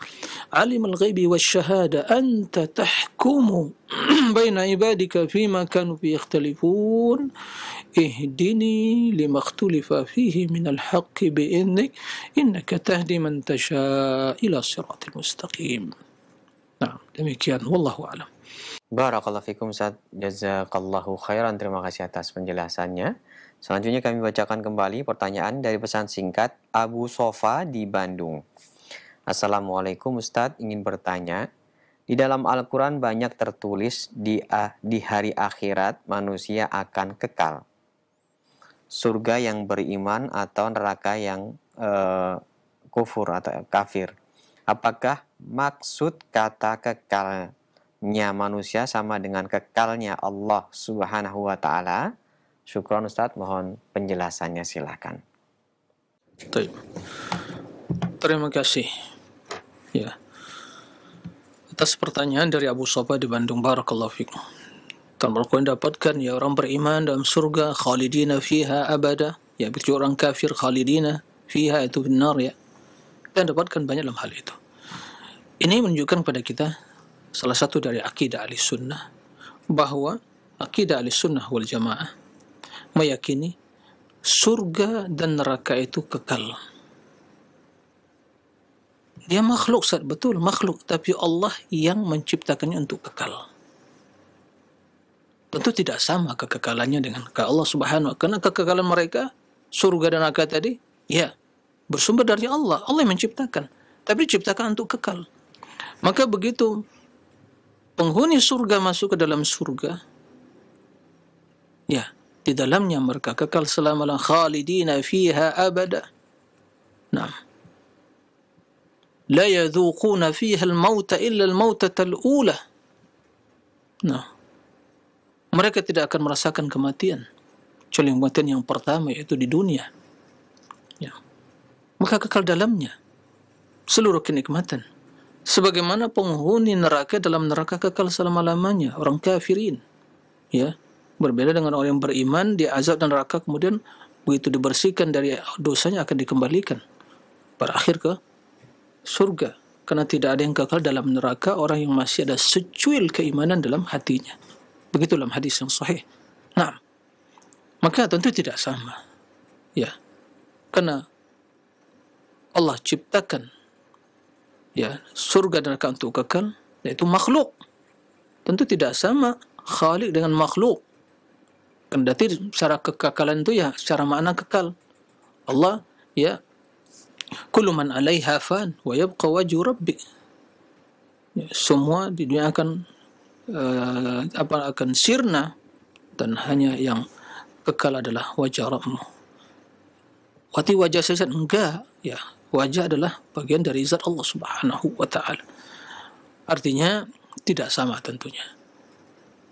alimul ghaibi wasyahada anta tahkumu baina ibadika fima kanu fi yakhtalifun ihdini lima ikhtalafa fihi minal haqqi bi'idnik innaka tahdi man tasha ila siratil mustaqim. Nah, demikian, wallahu a'lam. Barakallahu fikum Ustaz, jazakallahu khairan, terima kasih atas penjelasannya. Selanjutnya kami bacakan kembali pertanyaan dari pesan singkat Abu Sofa di Bandung. Assalamualaikum Ustadz, ingin bertanya, di dalam Al-Quran banyak tertulis di hari akhirat manusia akan kekal. Surga yang beriman atau neraka yang kufur atau kafir. Apakah maksud kata kekalnya manusia sama dengan kekalnya Allah Subhanahu wa Ta'ala? Syukron Ustadz, mohon penjelasannya, silakan. Terima kasih. Ya. Atas pertanyaan dari Abu Sofa di Bandung, barakallahu fikum. Tuan Al-Quran dapatkan ya orang beriman dalam surga khalidina fiha abada, ya begitu orang kafir khalidina fiha itu benar ya. Dan dapatkan banyak dalam hal itu. Ini menunjukkan kepada kita salah satu dari akidah Ahlussunnah, bahwa akidah Ahlussunnah wal Jamaah meyakini surga dan neraka itu kekal. Dia makhluk, betul makhluk, tapi Allah yang menciptakannya untuk kekal. Tentu tidak sama kekekalannya dengan Allah Subhanahu wa Ta'ala. Karena kekekalan mereka, surga dan neraka tadi, ya, bersumber dari Allah. Allah yang menciptakan. Tapi diciptakan untuk kekal. Maka begitu penghuni surga masuk ke dalam surga, ya, di dalamnya mereka kekal selama-lamanya, khalidina fiha abada. Nah, la yadhuquna fiha al-mauta illa al-mautata al-ula. Nah, mereka tidak akan merasakan kematian kecuali kematian yang pertama, yaitu di dunia. Ya. Maka kekal dalamnya seluruh kenikmatan. Sebagaimana penghuni neraka dalam neraka kekal selama-lamanya, orang kafirin. Ya, berbeda dengan orang yang beriman, dia azab dan neraka, kemudian begitu dibersihkan dari dosanya akan dikembalikan berakhir ke surga, karena tidak ada yang kekal dalam neraka orang yang masih ada secuil keimanan dalam hatinya. Begitu dalam hadis yang sahih. Nah, maka tentu tidak sama, ya, karena Allah ciptakan ya surga dan neraka untuk kekal, yaitu makhluk. Tentu tidak sama Khalik dengan makhluk. Kendati secara kekekalan itu ya secara makna kekal. Allah ya, kullu man 'alaiha fan wa yabqa wajhu rabbik. Ya, semua di dunia akan akan sirna, dan hanya yang kekal adalah wajah Rabbmu. Wati wajah saja enggak, ya. Wajah adalah bagian dari zat Allah Subhanahu wa Ta'ala. Artinya tidak sama tentunya.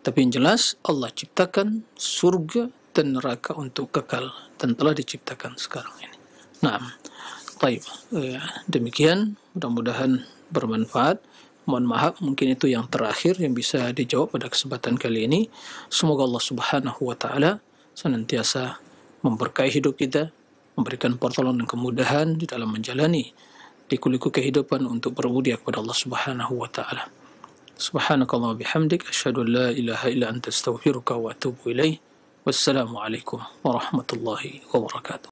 Tapi yang jelas Allah ciptakan surga dan neraka untuk kekal, dan telah diciptakan sekarang ini. Nah, baik, ya, demikian, mudah-mudahan bermanfaat. Mohon maaf, mungkin itu yang terakhir yang bisa dijawab pada kesempatan kali ini. Semoga Allah Subhanahu wa Ta'ala senantiasa memberkahi hidup kita, memberikan pertolongan dan kemudahan di dalam menjalani liku-liku kehidupan untuk berbudi kepada Allah Subhanahu wa Ta'ala. Subhanakallah bihamdik, asyhadu an la ilaha illa anta astaghfiruka wa atubu ilaih. Wassalamualaikum warahmatullahi wabarakatuh.